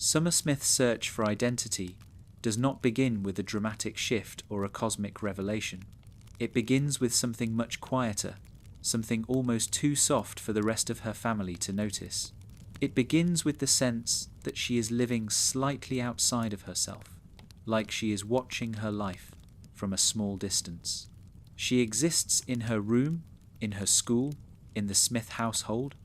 Summer Smith's search for identity does not begin with a dramatic shift or a cosmic revelation. It begins with something much quieter, something almost too soft for the rest of her family to notice. It begins with the sense that she is living slightly outside of herself, like she is watching her life from a small distance. She exists in her room, in her school, in the Smith household,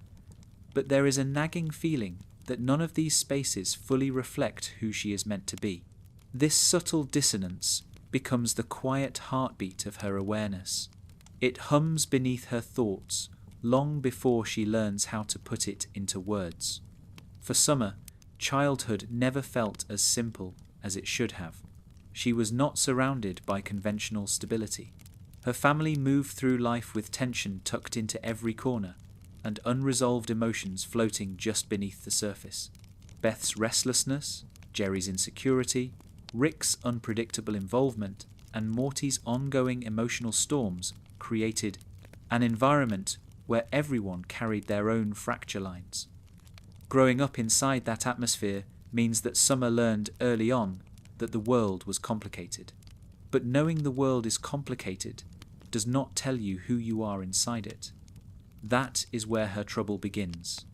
but there is a nagging feeling that none of these spaces fully reflect who she is meant to be. This subtle dissonance becomes the quiet heartbeat of her awareness. It hums beneath her thoughts long before she learns how to put it into words. For Summer, childhood never felt as simple as it should have. She was not surrounded by conventional stability. Her family moved through life with tension tucked into every corner and unresolved emotions floating just beneath the surface. Beth's restlessness, Jerry's insecurity, Rick's unpredictable involvement, and Morty's ongoing emotional storms created an environment where everyone carried their own fracture lines. Growing up inside that atmosphere means that Summer learned early on that the world was complicated. But knowing the world is complicated does not tell you who you are inside it. That is where her trouble begins.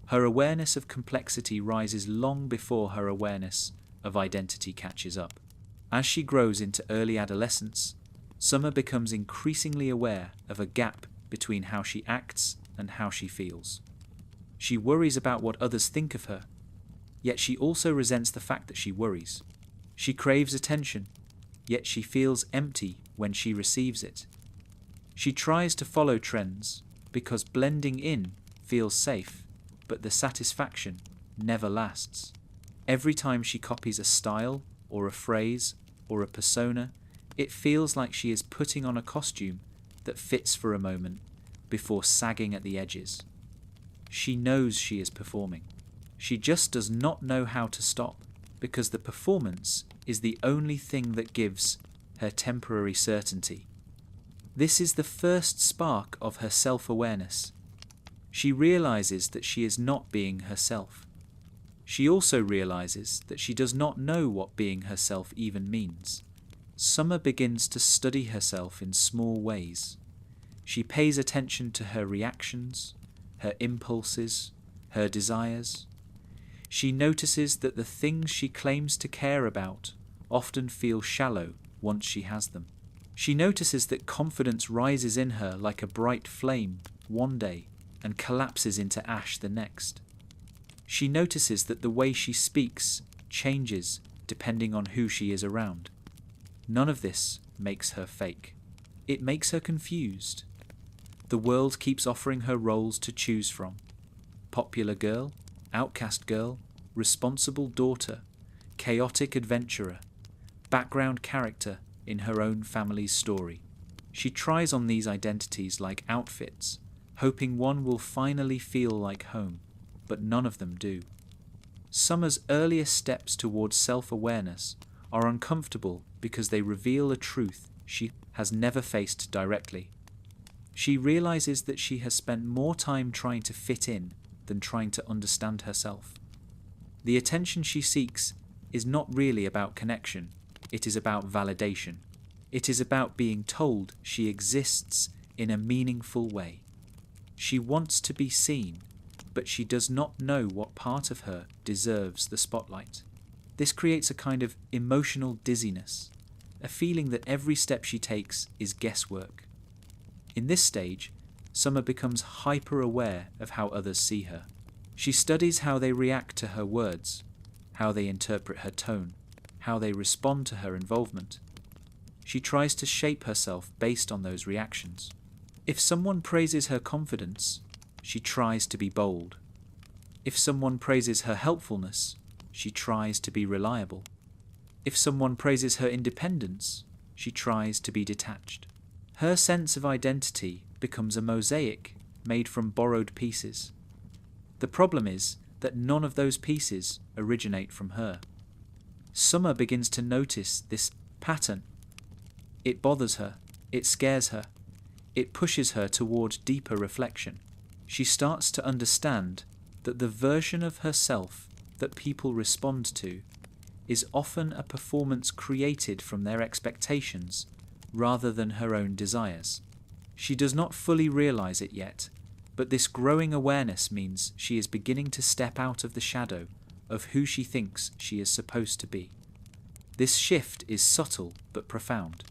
Her awareness of complexity rises long before her awareness of identity catches up. As she grows into early adolescence, Summer becomes increasingly aware of a gap between how she acts and how she feels. She worries about what others think of her, yet she also resents the fact that she worries. She craves attention, yet she feels empty when she receives it. She tries to follow trends because blending in feels safe, but the satisfaction never lasts. Every time she copies a style or a phrase or a persona, it feels like she is putting on a costume that fits for a moment before sagging at the edges. She knows she is performing. She just does not know how to stop, because the performance is the only thing that gives her temporary certainty. This is the first spark of her self-awareness. She realizes that she is not being herself. She also realizes that she does not know what being herself even means. Summer begins to study herself in small ways. She pays attention to her reactions, her impulses, her desires. She notices that the things she claims to care about often feel shallow once she has them. She notices that confidence rises in her like a bright flame one day and collapses into ash the next. She notices that the way she speaks changes depending on who she is around. None of this makes her fake. It makes her confused. The world keeps offering her roles to choose from. Popular girl, outcast girl, responsible daughter, chaotic adventurer, background character in her own family's story. She tries on these identities like outfits, hoping one will finally feel like home, but none of them do. Summer's earliest steps towards self-awareness are uncomfortable because they reveal a truth she has never faced directly. She realizes that she has spent more time trying to fit in than trying to understand herself. The attention she seeks is not really about connection, it is about validation. It is about being told she exists in a meaningful way. She wants to be seen, but she does not know what part of her deserves the spotlight. This creates a kind of emotional dizziness, a feeling that every step she takes is guesswork. In this stage, Summer becomes hyper-aware of how others see her. She studies how they react to her words, how they interpret her tone, how they respond to her involvement. She tries to shape herself based on those reactions. If someone praises her confidence, she tries to be bold. If someone praises her helpfulness, she tries to be reliable. If someone praises her independence, she tries to be detached. Her sense of identity becomes a mosaic made from borrowed pieces. The problem is that none of those pieces originate from her. Summer begins to notice this pattern. It bothers her, it scares her, it pushes her toward deeper reflection. She starts to understand that the version of herself that people respond to is often a performance created from their expectations rather than her own desires. She does not fully realize it yet, but this growing awareness means she is beginning to step out of the shadow of who she thinks she is supposed to be. This shift is subtle but profound.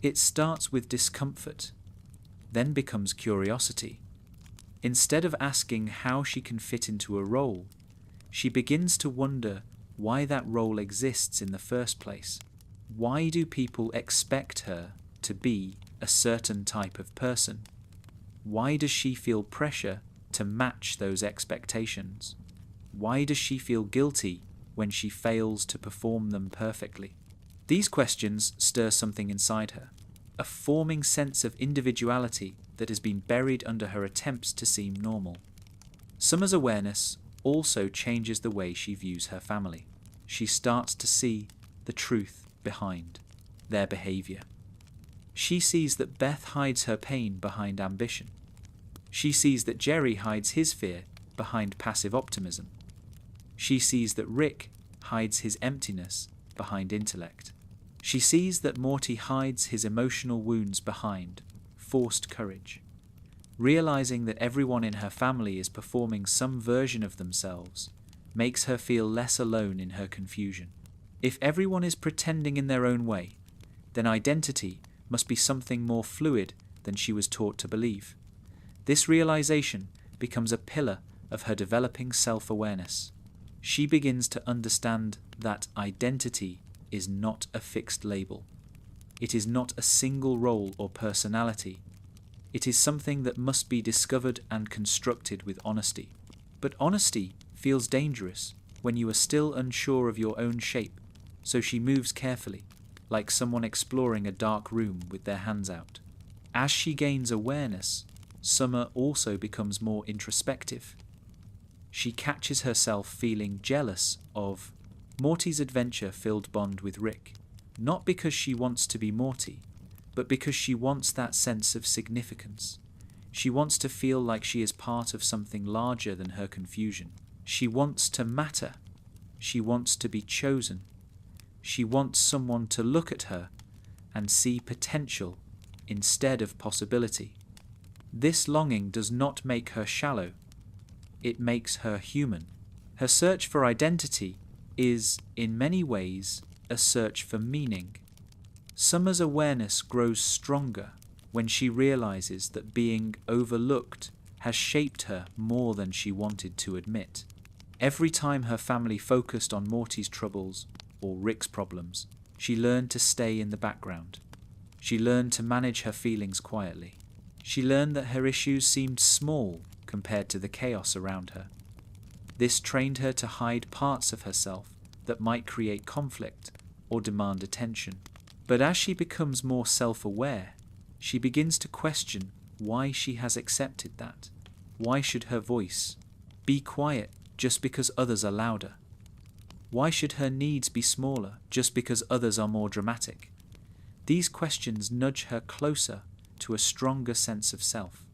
It starts with discomfort, then becomes curiosity. Instead of asking how she can fit into a role, she begins to wonder why that role exists in the first place. Why do people expect her to be a certain type of person? Why does she feel pressure to match those expectations? Why does she feel guilty when she fails to perform them perfectly? These questions stir something inside her, a forming sense of individuality that has been buried under her attempts to seem normal. Summer's awareness also changes the way she views her family. She starts to see the truth behind their behavior. She sees that Beth hides her pain behind ambition. She sees that Jerry hides his fear behind passive optimism. She sees that Rick hides his emptiness behind intellect. She sees that Morty hides his emotional wounds behind forced courage. Realizing that everyone in her family is performing some version of themselves makes her feel less alone in her confusion. If everyone is pretending in their own way, then identity must be something more fluid than she was taught to believe. This realization becomes a pillar of her developing self-awareness. She begins to understand that identity is not a fixed label. It is not a single role or personality. It is something that must be discovered and constructed with honesty. But honesty feels dangerous when you are still unsure of your own shape, so she moves carefully, like someone exploring a dark room with their hands out. As she gains awareness, Summer also becomes more introspective. She catches herself feeling jealous of Morty's adventure-filled bond with Rick, not because she wants to be Morty, but because she wants that sense of significance. She wants to feel like she is part of something larger than her confusion. She wants to matter. She wants to be chosen. She wants someone to look at her and see potential instead of possibility. This longing does not make her shallow. It makes her human. Her search for identity is, in many ways, a search for meaning. Summer's awareness grows stronger when she realizes that being overlooked has shaped her more than she wanted to admit. Every time her family focused on Morty's troubles or Rick's problems, she learned to stay in the background. She learned to manage her feelings quietly. She learned that her issues seemed small compared to the chaos around her. This trained her to hide parts of herself that might create conflict or demand attention. But as she becomes more self-aware, she begins to question why she has accepted that. Why should her voice be quiet just because others are louder? Why should her needs be smaller just because others are more dramatic? These questions nudge her closer to a stronger sense of self.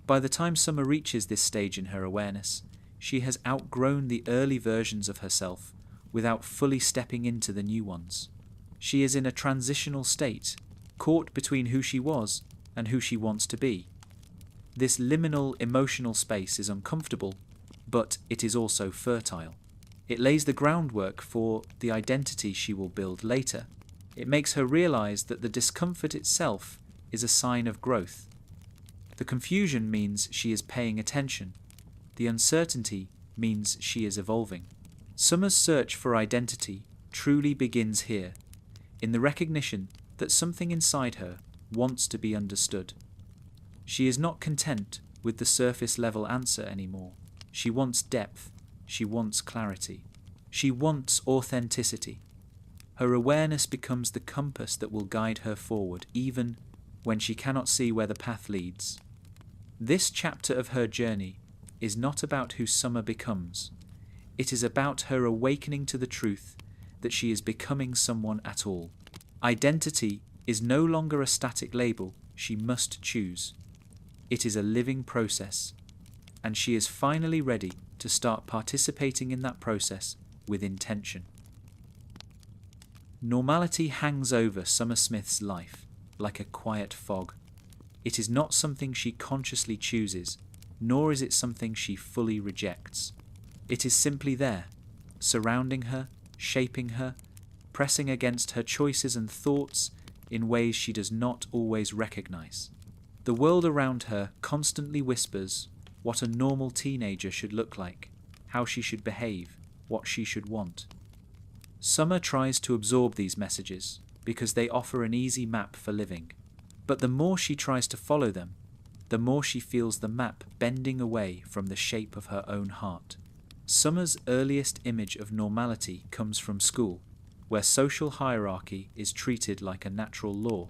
By the time Summer reaches this stage in her awareness, she has outgrown the early versions of herself without fully stepping into the new ones. She is in a transitional state, caught between who she was and who she wants to be. This liminal emotional space is uncomfortable, but it is also fertile. It lays the groundwork for the identity she will build later. It makes her realize that the discomfort itself is a sign of growth. The confusion means she is paying attention. The uncertainty means she is evolving. Summer's search for identity truly begins here, in the recognition that something inside her wants to be understood. She is not content with the surface-level answer anymore. She wants depth. She wants clarity. She wants authenticity. Her awareness becomes the compass that will guide her forward, even when she cannot see where the path leads. This chapter of her journey is not about who Summer becomes. It is about her awakening to the truth that she is becoming someone at all. Identity is no longer a static label she must choose. It is a living process, and she is finally ready to start participating in that process with intention. Normality hangs over Summer Smith's life like a quiet fog. It is not something she consciously chooses, nor is it something she fully rejects. It is simply there, surrounding her, shaping her, pressing against her choices and thoughts in ways she does not always recognize. The world around her constantly whispers what a normal teenager should look like, how she should behave, what she should want. Summer tries to absorb these messages because they offer an easy map for living. But the more she tries to follow them, the more she feels the map bending away from the shape of her own heart. Summer's earliest image of normality comes from school, where social hierarchy is treated like a natural law.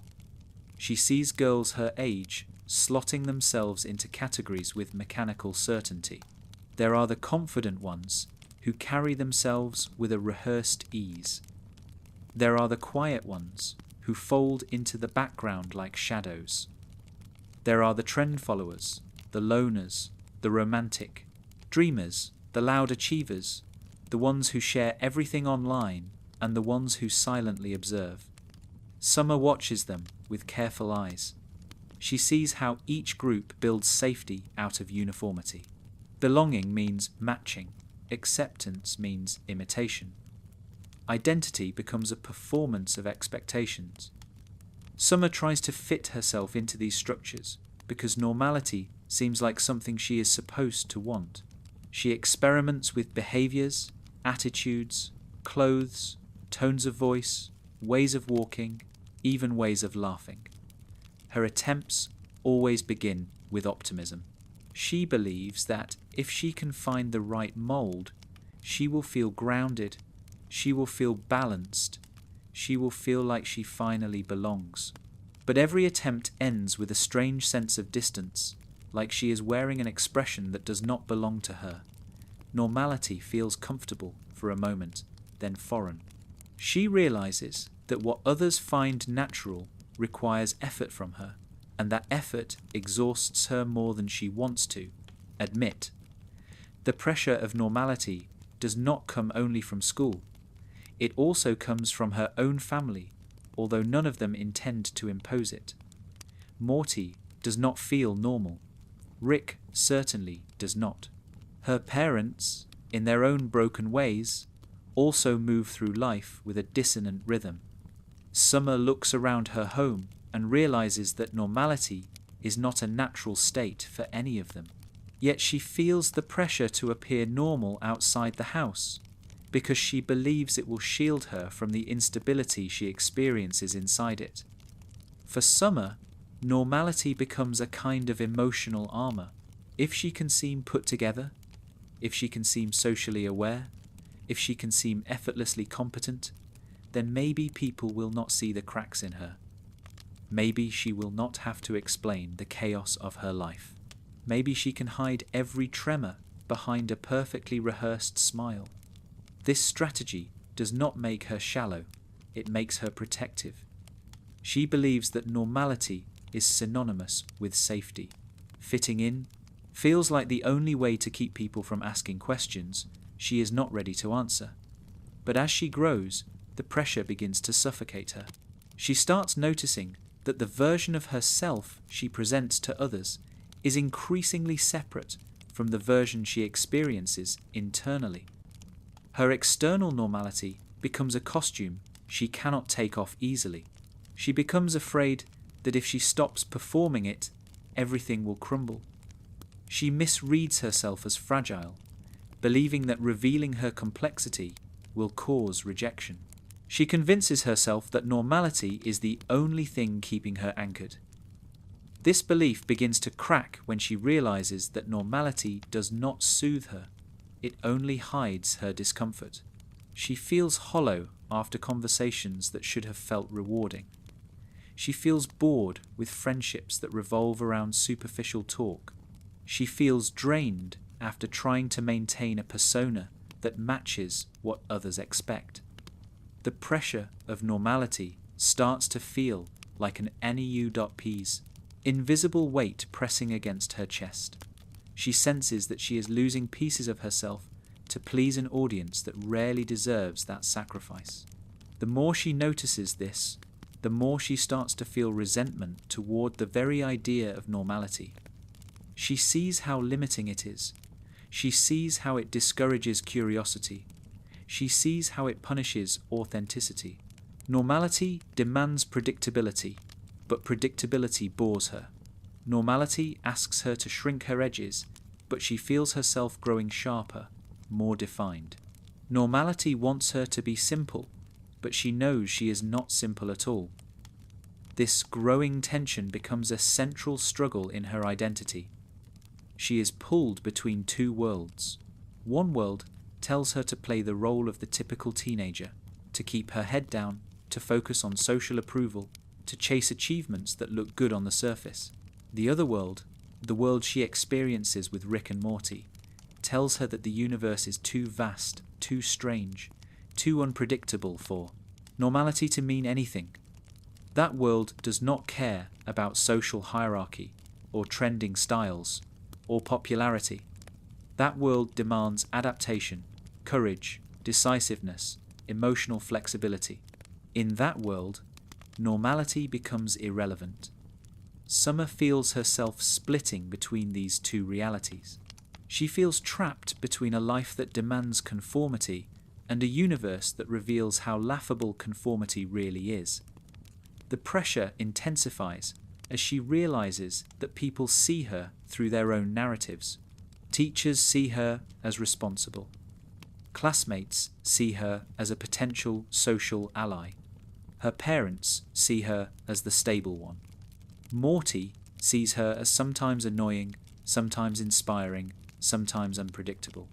She sees girls her age slotting themselves into categories with mechanical certainty. There are the confident ones who carry themselves with a rehearsed ease. There are the quiet ones who fold into the background like shadows. There are the trend followers, the loners, the romantic, dreamers, the loud achievers, the ones who share everything online, and the ones who silently observe. Summer watches them with careful eyes. She sees how each group builds safety out of uniformity. Belonging means matching. Acceptance means imitation. Identity becomes a performance of expectations. Summer tries to fit herself into these structures because normality seems like something she is supposed to want. She experiments with behaviors, attitudes, clothes, tones of voice, ways of walking, even ways of laughing. Her attempts always begin with optimism. She believes that if she can find the right mold, she will feel grounded, she will feel balanced, she will feel like she finally belongs. But every attempt ends with a strange sense of distance, like she is wearing an expression that does not belong to her. Normality feels comfortable for a moment, then foreign. She realizes that what others find natural requires effort from her, and that effort exhausts her more than she wants to admit. The pressure of normality does not come only from school. It also comes from her own family, although none of them intend to impose it. Morty does not feel normal. Rick certainly does not. Her parents, in their own broken ways, also move through life with a dissonant rhythm. Summer looks around her home and realizes that normality is not a natural state for any of them. Yet she feels the pressure to appear normal outside the house, because she believes it will shield her from the instability she experiences inside it. For Summer, normality becomes a kind of emotional armor. If she can seem put together, if she can seem socially aware, if she can seem effortlessly competent, then maybe people will not see the cracks in her. Maybe she will not have to explain the chaos of her life. Maybe she can hide every tremor behind a perfectly rehearsed smile. This strategy does not make her shallow, it makes her protective. She believes that normality is synonymous with safety. Fitting in feels like the only way to keep people from asking questions she is not ready to answer. But as she grows, the pressure begins to suffocate her. She starts noticing that the version of herself she presents to others is increasingly separate from the version she experiences internally. Her external normality becomes a costume she cannot take off easily. She becomes afraid that if she stops performing it, everything will crumble. She misreads herself as fragile, believing that revealing her complexity will cause rejection. She convinces herself that normality is the only thing keeping her anchored. This belief begins to crack when she realizes that normality does not soothe her, it only hides her discomfort. She feels hollow after conversations that should have felt rewarding. She feels bored with friendships that revolve around superficial talk. She feels drained after trying to maintain a persona that matches what others expect. The pressure of normality starts to feel like an NEU.P's invisible weight pressing against her chest. She senses that she is losing pieces of herself to please an audience that rarely deserves that sacrifice. The more she notices this, the more she starts to feel resentment toward the very idea of normality. She sees how limiting it is. She sees how it discourages curiosity. She sees how it punishes authenticity. Normality demands predictability, but predictability bores her. Normality asks her to shrink her edges, but she feels herself growing sharper, more defined. Normality wants her to be simple, but she knows she is not simple at all. This growing tension becomes a central struggle in her identity. She is pulled between two worlds. One world tells her to play the role of the typical teenager, to keep her head down, to focus on social approval, to chase achievements that look good on the surface. The other world, the world she experiences with Rick and Morty, tells her that the universe is too vast, too strange, too unpredictable for normality to mean anything. That world does not care about social hierarchy, or trending styles, or popularity. That world demands adaptation, courage, decisiveness, emotional flexibility. In that world, normality becomes irrelevant. Summer feels herself splitting between these two realities. She feels trapped between a life that demands conformity and a universe that reveals how laughable conformity really is. The pressure intensifies as she realizes that people see her through their own narratives. Teachers see her as responsible. Classmates see her as a potential social ally. Her parents see her as the stable one. Morty sees her as sometimes annoying, sometimes inspiring, sometimes unpredictable.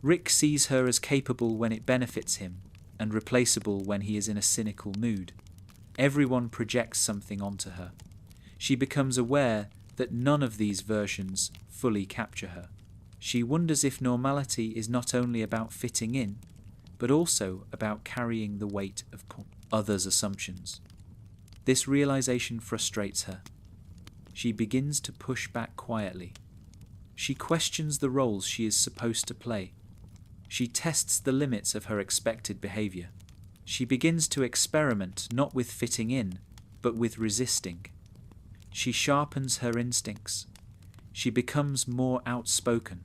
Rick sees her as capable when it benefits him, and replaceable when he is in a cynical mood. Everyone projects something onto her. She becomes aware that none of these versions fully capture her. She wonders if normality is not only about fitting in, but also about carrying the weight of others' assumptions. This realization frustrates her. She begins to push back quietly. She questions the roles she is supposed to play. She tests the limits of her expected behavior. She begins to experiment not with fitting in, but with resisting. She sharpens her instincts. She becomes more outspoken.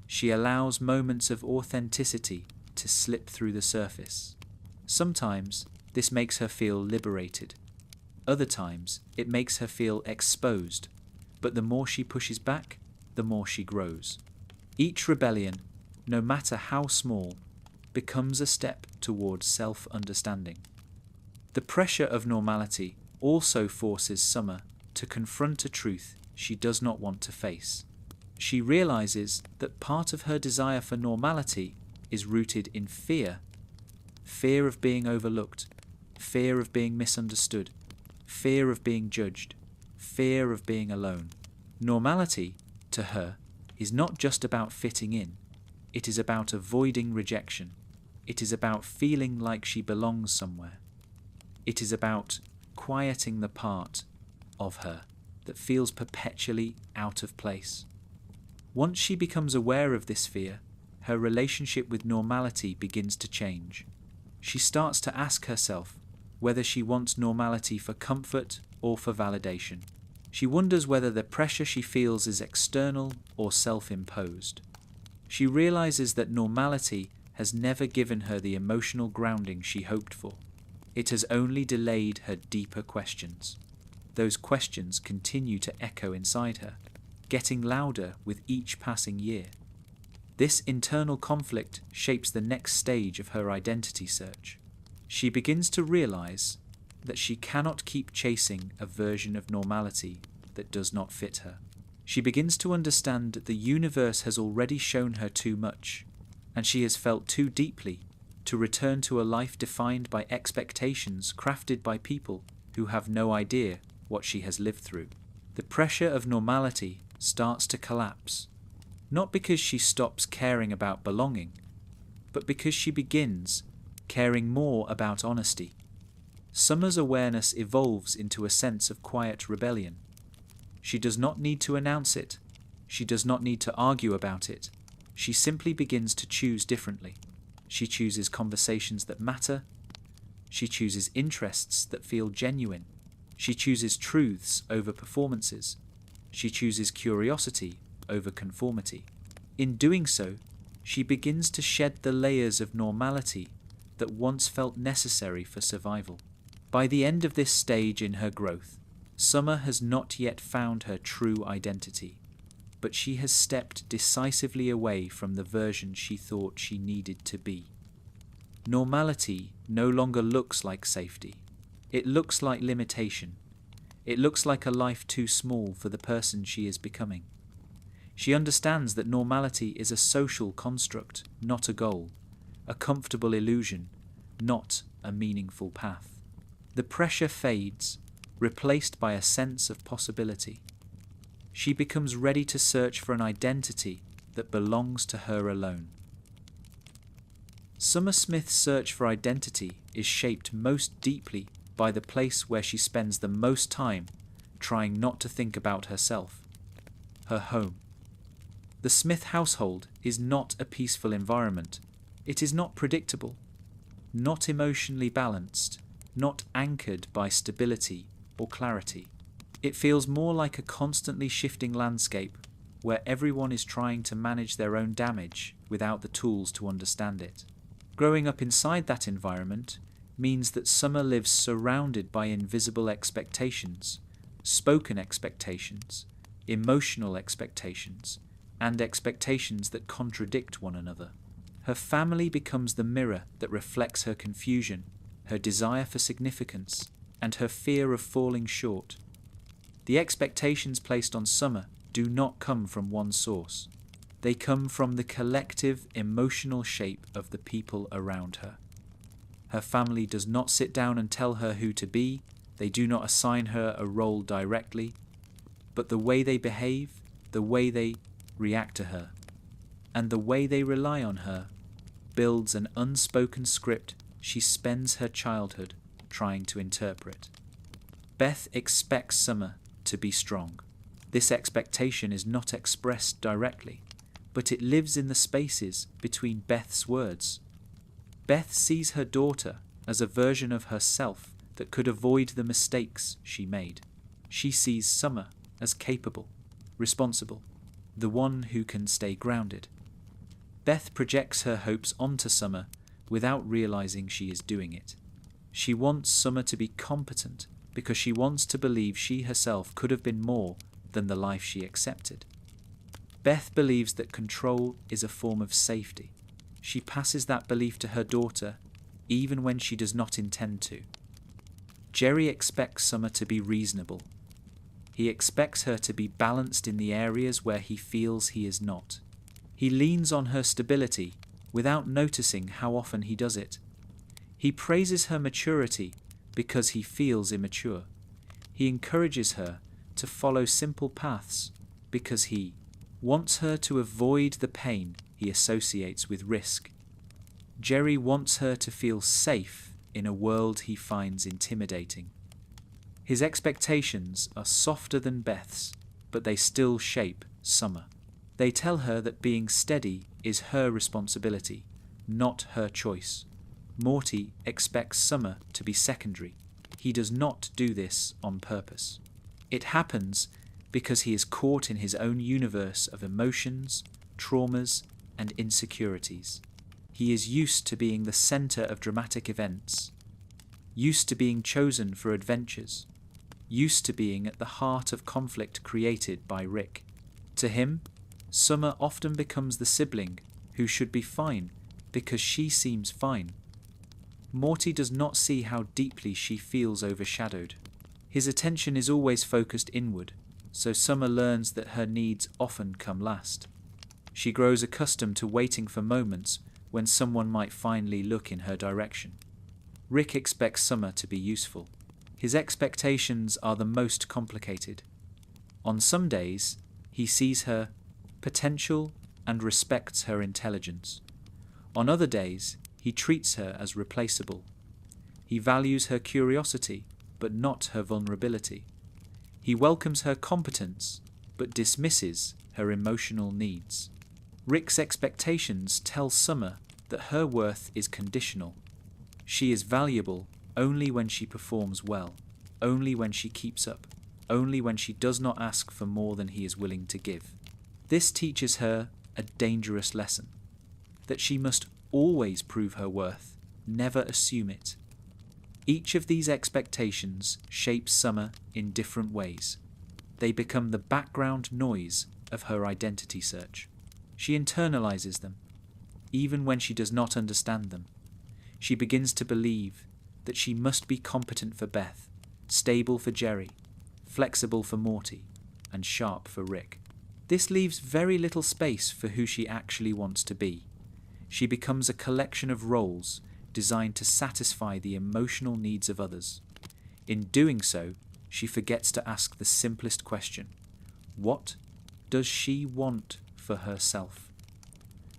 She allows moments of authenticity to slip through the surface. Sometimes this makes her feel liberated. Other times it makes her feel exposed, but the more she pushes back, the more she grows. Each rebellion, no matter how small, becomes a step towards self-understanding. The pressure of normality also forces Summer to confront a truth she does not want to face. She realizes that part of her desire for normality is rooted in fear. Fear of being overlooked, fear of being misunderstood, fear of being judged, fear of being alone. Normality, to her, is not just about fitting in. It is about avoiding rejection. It is about feeling like she belongs somewhere. It is about quieting the part of her that feels perpetually out of place. Once she becomes aware of this fear, her relationship with normality begins to change. She starts to ask herself whether she wants normality for comfort or for validation. She wonders whether the pressure she feels is external or self-imposed. She realizes that normality has never given her the emotional grounding she hoped for. It has only delayed her deeper questions. Those questions continue to echo inside her, getting louder with each passing year. This internal conflict shapes the next stage of her identity search. She begins to realize that she cannot keep chasing a version of normality that does not fit her. She begins to understand that the universe has already shown her too much, and she has felt too deeply to return to a life defined by expectations crafted by people who have no idea what she has lived through. The pressure of normality starts to collapse, not because she stops caring about belonging, but because she begins caring more about honesty. Summer's awareness evolves into a sense of quiet rebellion. She does not need to announce it. She does not need to argue about it. She simply begins to choose differently. She chooses conversations that matter. She chooses interests that feel genuine. She chooses truths over performances. She chooses curiosity over conformity. In doing so, she begins to shed the layers of normality that once felt necessary for survival. By the end of this stage in her growth, Summer has not yet found her true identity, but she has stepped decisively away from the version she thought she needed to be. Normality no longer looks like safety. It looks like limitation. It looks like a life too small for the person she is becoming. She understands that normality is a social construct, not a goal, a comfortable illusion, not a meaningful path. The pressure fades, replaced by a sense of possibility. She becomes ready to search for an identity that belongs to her alone. Summer Smith's search for identity is shaped most deeply by the place where she spends the most time trying not to think about herself, her home. The Smith household is not a peaceful environment. It is not predictable, not emotionally balanced, not anchored by stability or clarity. It feels more like a constantly shifting landscape where everyone is trying to manage their own damage without the tools to understand it. Growing up inside that environment means that Summer lives surrounded by invisible expectations, spoken expectations, emotional expectations, and expectations that contradict one another. Her family becomes the mirror that reflects her confusion, her desire for significance, and her fear of falling short. The expectations placed on Summer do not come from one source. They come from the collective emotional shape of the people around her. Her family does not sit down and tell her who to be. They do not assign her a role directly. But the way they behave, the way they react to her, and the way they rely on her builds an unspoken script she spends her childhood trying to interpret. Beth expects Summer to be strong. This expectation is not expressed directly, but it lives in the spaces between Beth's words. Beth sees her daughter as a version of herself that could avoid the mistakes she made. She sees Summer as capable, responsible, the one who can stay grounded. Beth projects her hopes onto Summer without realizing she is doing it. She wants Summer to be competent because she wants to believe she herself could have been more than the life she accepted. Beth believes that control is a form of safety. She passes that belief to her daughter, even when she does not intend to. Jerry expects Summer to be reasonable. He expects her to be balanced in the areas where he feels he is not. He leans on her stability without noticing how often he does it. He praises her maturity because he feels immature. He encourages her to follow simple paths because he wants her to avoid the pain he associates with risk. Jerry wants her to feel safe in a world he finds intimidating. His expectations are softer than Beth's, but they still shape Summer. They tell her that being steady is her responsibility, not her choice. Morty expects Summer to be secondary. He does not do this on purpose. It happens because he is caught in his own universe of emotions, traumas, and insecurities. He is used to being the center of dramatic events, used to being chosen for adventures, used to being at the heart of conflict created by Rick. To him, Summer often becomes the sibling who should be fine because she seems fine. Morty does not see how deeply she feels overshadowed. His attention is always focused inward, so Summer learns that her needs often come last. She grows accustomed to waiting for moments when someone might finally look in her direction. Rick expects Summer to be useful. His expectations are the most complicated. On some days, he sees her potential and respects her intelligence. On other days, he treats her as replaceable. He values her curiosity, but not her vulnerability. He welcomes her competence, but dismisses her emotional needs. Rick's expectations tell Summer that her worth is conditional. She is valuable only when she performs well, only when she keeps up, only when she does not ask for more than he is willing to give. This teaches her a dangerous lesson, that she must always prove her worth, never assume it. Each of these expectations shapes Summer in different ways. They become the background noise of her identity search. She internalizes them, even when she does not understand them. She begins to believe that she must be competent for Beth, stable for Jerry, flexible for Morty, and sharp for Rick. This leaves very little space for who she actually wants to be. She becomes a collection of roles designed to satisfy the emotional needs of others. In doing so, she forgets to ask the simplest question: what does she want for herself?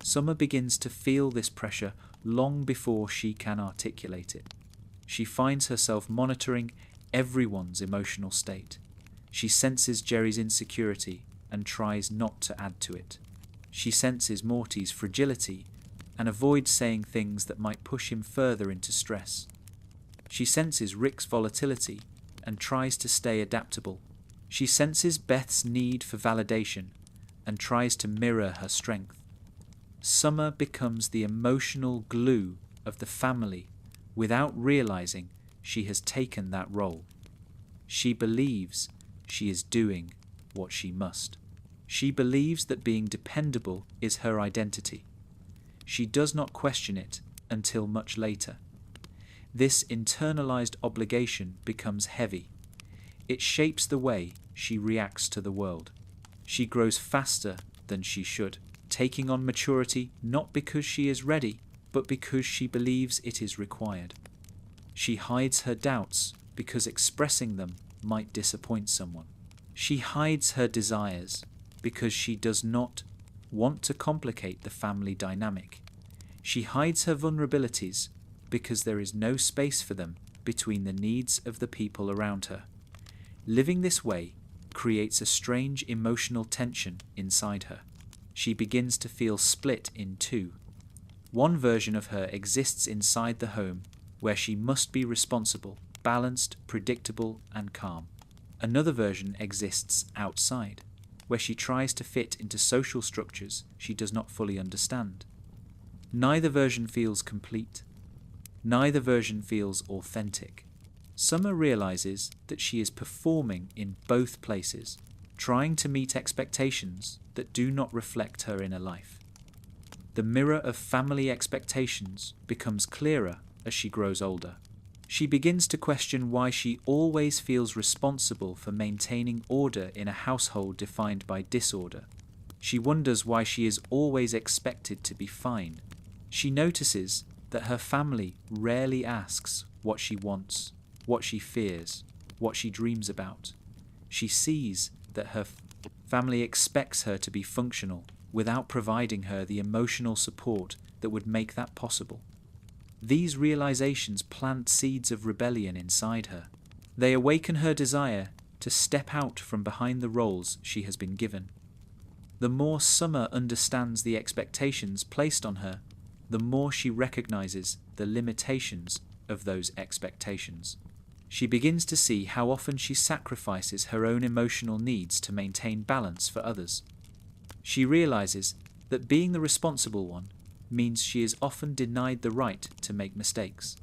Summer begins to feel this pressure long before she can articulate it. She finds herself monitoring everyone's emotional state. She senses Jerry's insecurity and tries not to add to it. She senses Morty's fragility and avoids saying things that might push him further into stress. She senses Rick's volatility and tries to stay adaptable. She senses Beth's need for validation and tries to mirror her strength. Summer becomes the emotional glue of the family without realizing she has taken that role. She believes she is doing what she must. She believes that being dependable is her identity. She does not question it until much later. This internalized obligation becomes heavy. It shapes the way she reacts to the world. She grows faster than she should, taking on maturity not because she is ready, but because she believes it is required. She hides her doubts because expressing them might disappoint someone. She hides her desires because she does not want to complicate the family dynamic. She hides her vulnerabilities because there is no space for them between the needs of the people around her. Living this way creates a strange emotional tension inside her. She begins to feel split in two. One version of her exists inside the home, where she must be responsible, balanced, predictable, and calm. Another version exists outside, where she tries to fit into social structures she does not fully understand. Neither version feels complete. Neither version feels authentic. Summer realizes that she is performing in both places, trying to meet expectations that do not reflect her inner life. The mirror of family expectations becomes clearer as she grows older. She begins to question why she always feels responsible for maintaining order in a household defined by disorder. She wonders why she is always expected to be fine. She notices that her family rarely asks what she wants, what she fears, what she dreams about. She sees that her family expects her to be functional without providing her the emotional support that would make that possible. These realizations plant seeds of rebellion inside her. They awaken her desire to step out from behind the roles she has been given. The more Summer understands the expectations placed on her, the more she recognizes the limitations of those expectations. She begins to see how often she sacrifices her own emotional needs to maintain balance for others. She realizes that being the responsible one means she is often denied the right to make mistakes.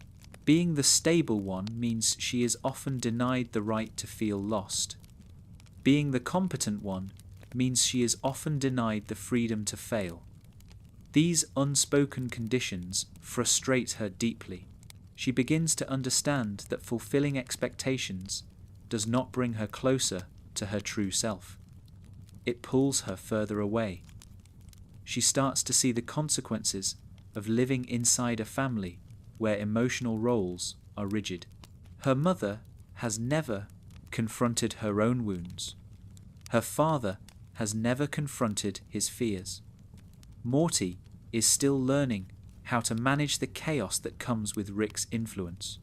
Being the stable one means she is often denied the right to feel lost. Being the competent one means she is often denied the freedom to fail. These unspoken conditions frustrate her deeply. She begins to understand that fulfilling expectations does not bring her closer to her true self. It pulls her further away. She starts to see the consequences of living inside a family where emotional roles are rigid. Her mother has never confronted her own wounds. Her father has never confronted his fears. Morty is still learning how to manage the chaos that comes with Rick's influence.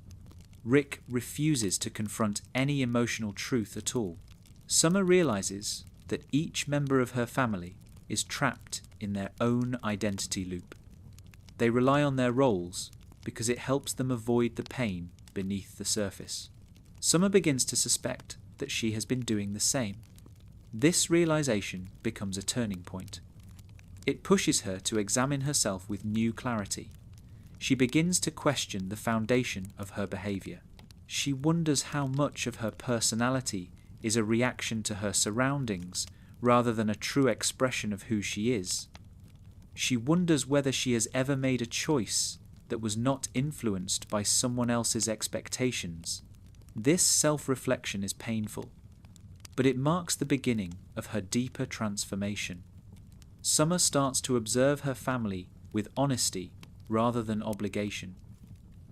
Rick refuses to confront any emotional truth at all. Summer realizes that each member of her family is trapped in their own identity loop. They rely on their roles because it helps them avoid the pain beneath the surface. Summer begins to suspect that she has been doing the same. This realization becomes a turning point. It pushes her to examine herself with new clarity. She begins to question the foundation of her behavior. She wonders how much of her personality is a reaction to her surroundings rather than a true expression of who she is. She wonders whether she has ever made a choice that was not influenced by someone else's expectations. This self-reflection is painful, but it marks the beginning of her deeper transformation. Summer starts to observe her family with honesty rather than obligation.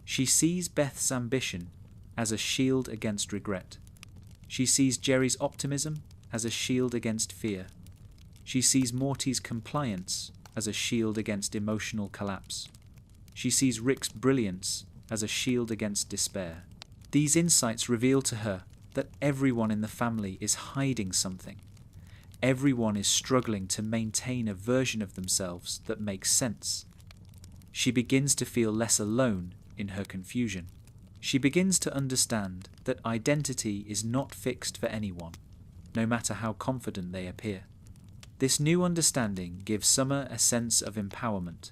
She sees Beth's ambition as a shield against regret. She sees Jerry's optimism as a shield against fear. She sees Morty's compliance as a shield against emotional collapse. She sees Rick's brilliance as a shield against despair. These insights reveal to her that everyone in the family is hiding something. Everyone is struggling to maintain a version of themselves that makes sense. She begins to feel less alone in her confusion. She begins to understand that identity is not fixed for anyone, no matter how confident they appear. This new understanding gives Summer a sense of empowerment.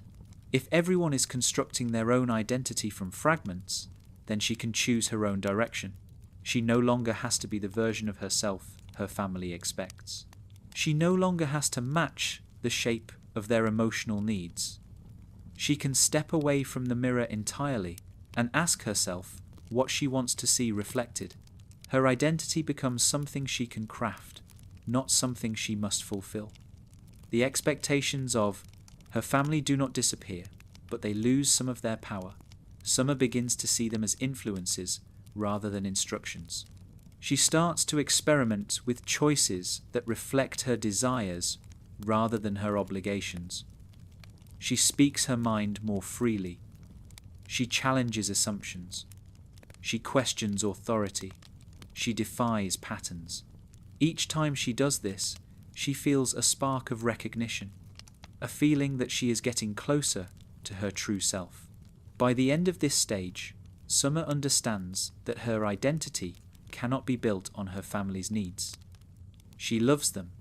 If everyone is constructing their own identity from fragments, then she can choose her own direction. She no longer has to be the version of herself her family expects. She no longer has to match the shape of their emotional needs. She can step away from the mirror entirely and ask herself what she wants to see reflected. Her identity becomes something she can craft, not something she must fulfill. The expectations of her family do not disappear, but they lose some of their power. Summer begins to see them as influences rather than instructions. She starts to experiment with choices that reflect her desires rather than her obligations. She speaks her mind more freely. She challenges assumptions. She questions authority. She defies patterns. Each time she does this, she feels a spark of recognition, a feeling that she is getting closer to her true self. By the end of this stage, Summer understands that her identity cannot be built on her family's needs. She loves them,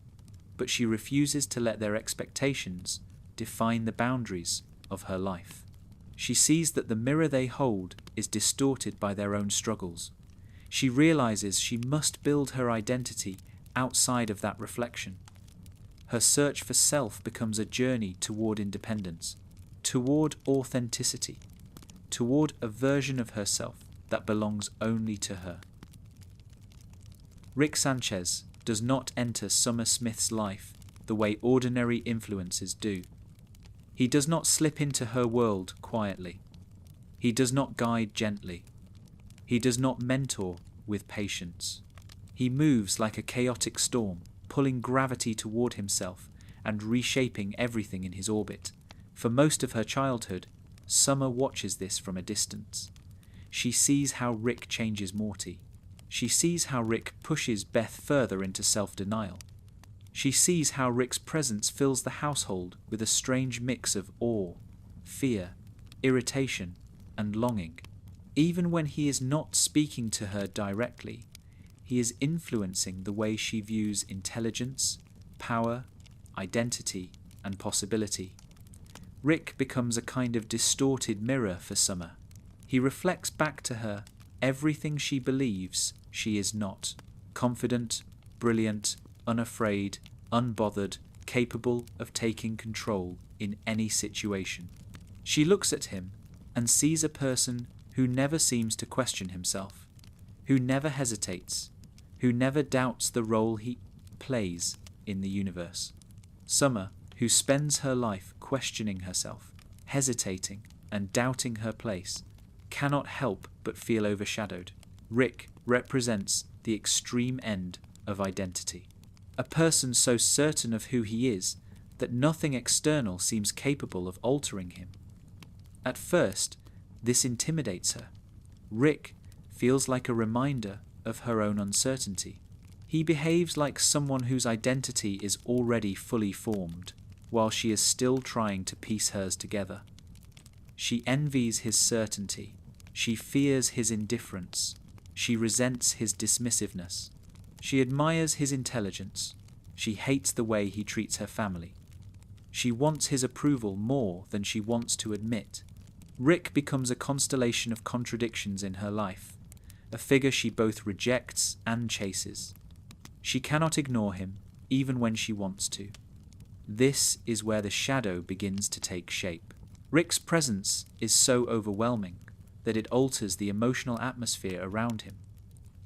but she refuses to let their expectations define the boundaries of her life. She sees that the mirror they hold is distorted by their own struggles. She realizes she must build her identity outside of that reflection. Her search for self becomes a journey toward independence, toward authenticity, toward a version of herself that belongs only to her. Rick Sanchez does not enter Summer Smith's life the way ordinary influences do. He does not slip into her world quietly. He does not guide gently. He does not mentor with patience. He moves like a chaotic storm, pulling gravity toward himself and reshaping everything in his orbit. For most of her childhood, Summer watches this from a distance. She sees how Rick changes Morty. She sees how Rick pushes Beth further into self-denial. She sees how Rick's presence fills the household with a strange mix of awe, fear, irritation, and longing. Even when he is not speaking to her directly, he is influencing the way she views intelligence, power, identity, and possibility. Rick becomes a kind of distorted mirror for Summer. He reflects back to her everything she believes she is not: confident, brilliant, unafraid, unbothered, capable of taking control in any situation. She looks at him and sees a person who never seems to question himself, who never hesitates, who never doubts the role he plays in the universe. Summer, who spends her life questioning herself, hesitating, and doubting her place, cannot help but feel overshadowed. Rick represents the extreme end of identity. A person so certain of who he is that nothing external seems capable of altering him. At first, this intimidates her. Rick feels like a reminder of her own uncertainty. He behaves like someone whose identity is already fully formed. while she is still trying to piece hers together. She envies his certainty. She fears his indifference. She resents his dismissiveness. She admires his intelligence. She hates the way he treats her family. She wants his approval more than she wants to admit. Rick becomes a constellation of contradictions in her life, a figure she both rejects and chases. She cannot ignore him, even when she wants to. This is where the shadow begins to take shape. Rick's presence is so overwhelming that it alters the emotional atmosphere around him.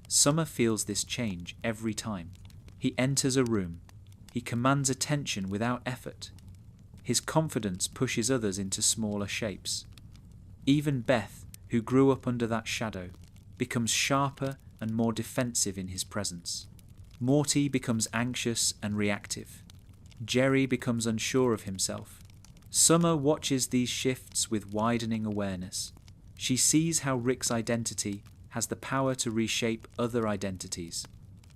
Summer feels this change every time. He enters a room. He commands attention without effort. His confidence pushes others into smaller shapes. Even Beth, who grew up under that shadow, becomes sharper and more defensive in his presence. Morty becomes anxious and reactive. Jerry becomes unsure of himself. Summer watches these shifts with widening awareness. She sees how Rick's identity has the power to reshape other identities.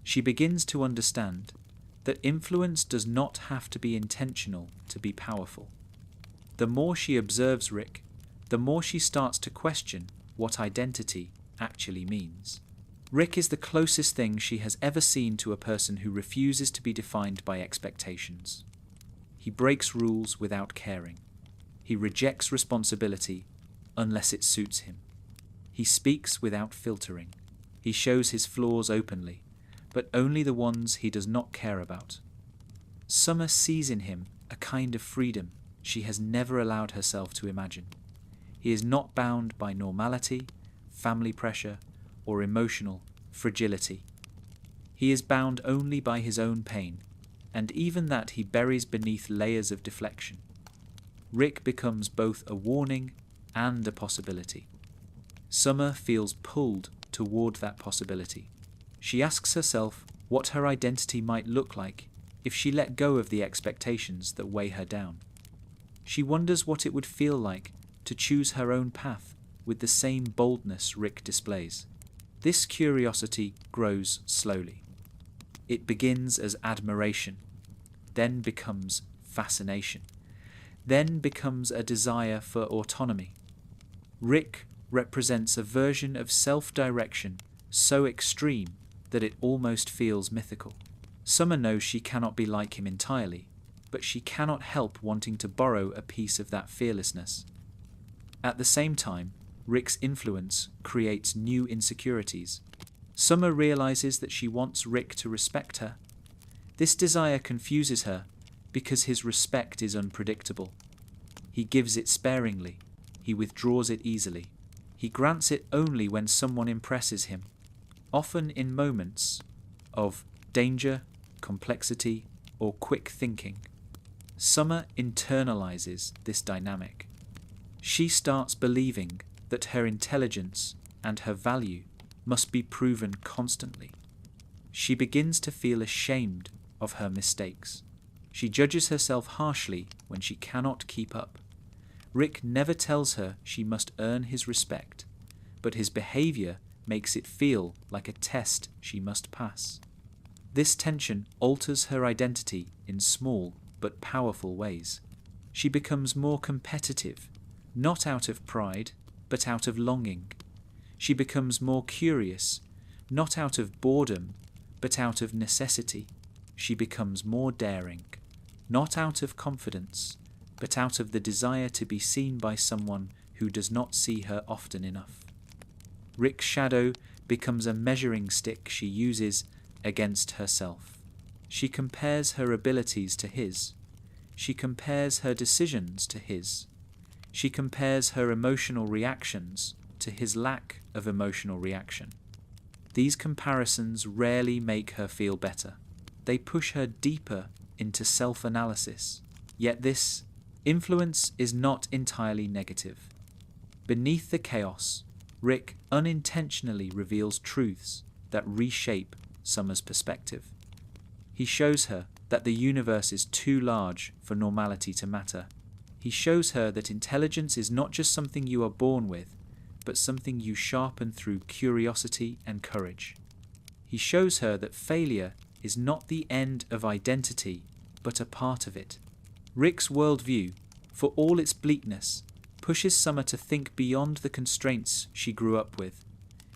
She begins to understand that influence does not have to be intentional to be powerful. The more she observes Rick, the more she starts to question what identity actually means. Rick is the closest thing she has ever seen to a person who refuses to be defined by expectations. He breaks rules without caring. He rejects responsibility unless it suits him. He speaks without filtering. He shows his flaws openly, but only the ones he does not care about. Summer sees in him a kind of freedom she has never allowed herself to imagine. He is not bound by normality, family pressure, or emotional fragility. He is bound only by his own pain, and even that he buries beneath layers of deflection. Rick becomes both a warning and a possibility. Summer feels pulled toward that possibility. She asks herself what her identity might look like if she let go of the expectations that weigh her down. She wonders what it would feel like to choose her own path with the same boldness Rick displays. This curiosity grows slowly. It begins as admiration, then becomes fascination, then becomes a desire for autonomy. Rick represents a version of self-direction so extreme that it almost feels mythical. Summer knows she cannot be like him entirely, but she cannot help wanting to borrow a piece of that fearlessness. At the same time, Rick's influence creates new insecurities. Summer realizes that she wants Rick to respect her. This desire confuses her because his respect is unpredictable. He gives it sparingly. He withdraws it easily. He grants it only when someone impresses him, often in moments of danger, complexity, or quick thinking. Summer internalizes this dynamic. She starts believing that her intelligence and her value must be proven constantly. She begins to feel ashamed of her mistakes. She judges herself harshly when she cannot keep up. Rick never tells her she must earn his respect, but his behavior makes it feel like a test she must pass. This tension alters her identity in small but powerful ways. She becomes more competitive, not out of pride, but out of longing. She becomes more curious, not out of boredom, but out of necessity. She becomes more daring, not out of confidence, but out of the desire to be seen by someone who does not see her often enough. Rick's shadow becomes a measuring stick she uses against herself. She compares her abilities to his. She compares her decisions to his. She compares her emotional reactions to his lack of emotional reaction. These comparisons rarely make her feel better. They push her deeper into self-analysis. Yet this influence is not entirely negative. Beneath the chaos, Rick unintentionally reveals truths that reshape Summer's perspective. He shows her that the universe is too large for normality to matter. He shows her that intelligence is not just something you are born with, but something you sharpen through curiosity and courage. He shows her that failure is not the end of identity, but a part of it. Rick's worldview, for all its bleakness, pushes Summer to think beyond the constraints she grew up with.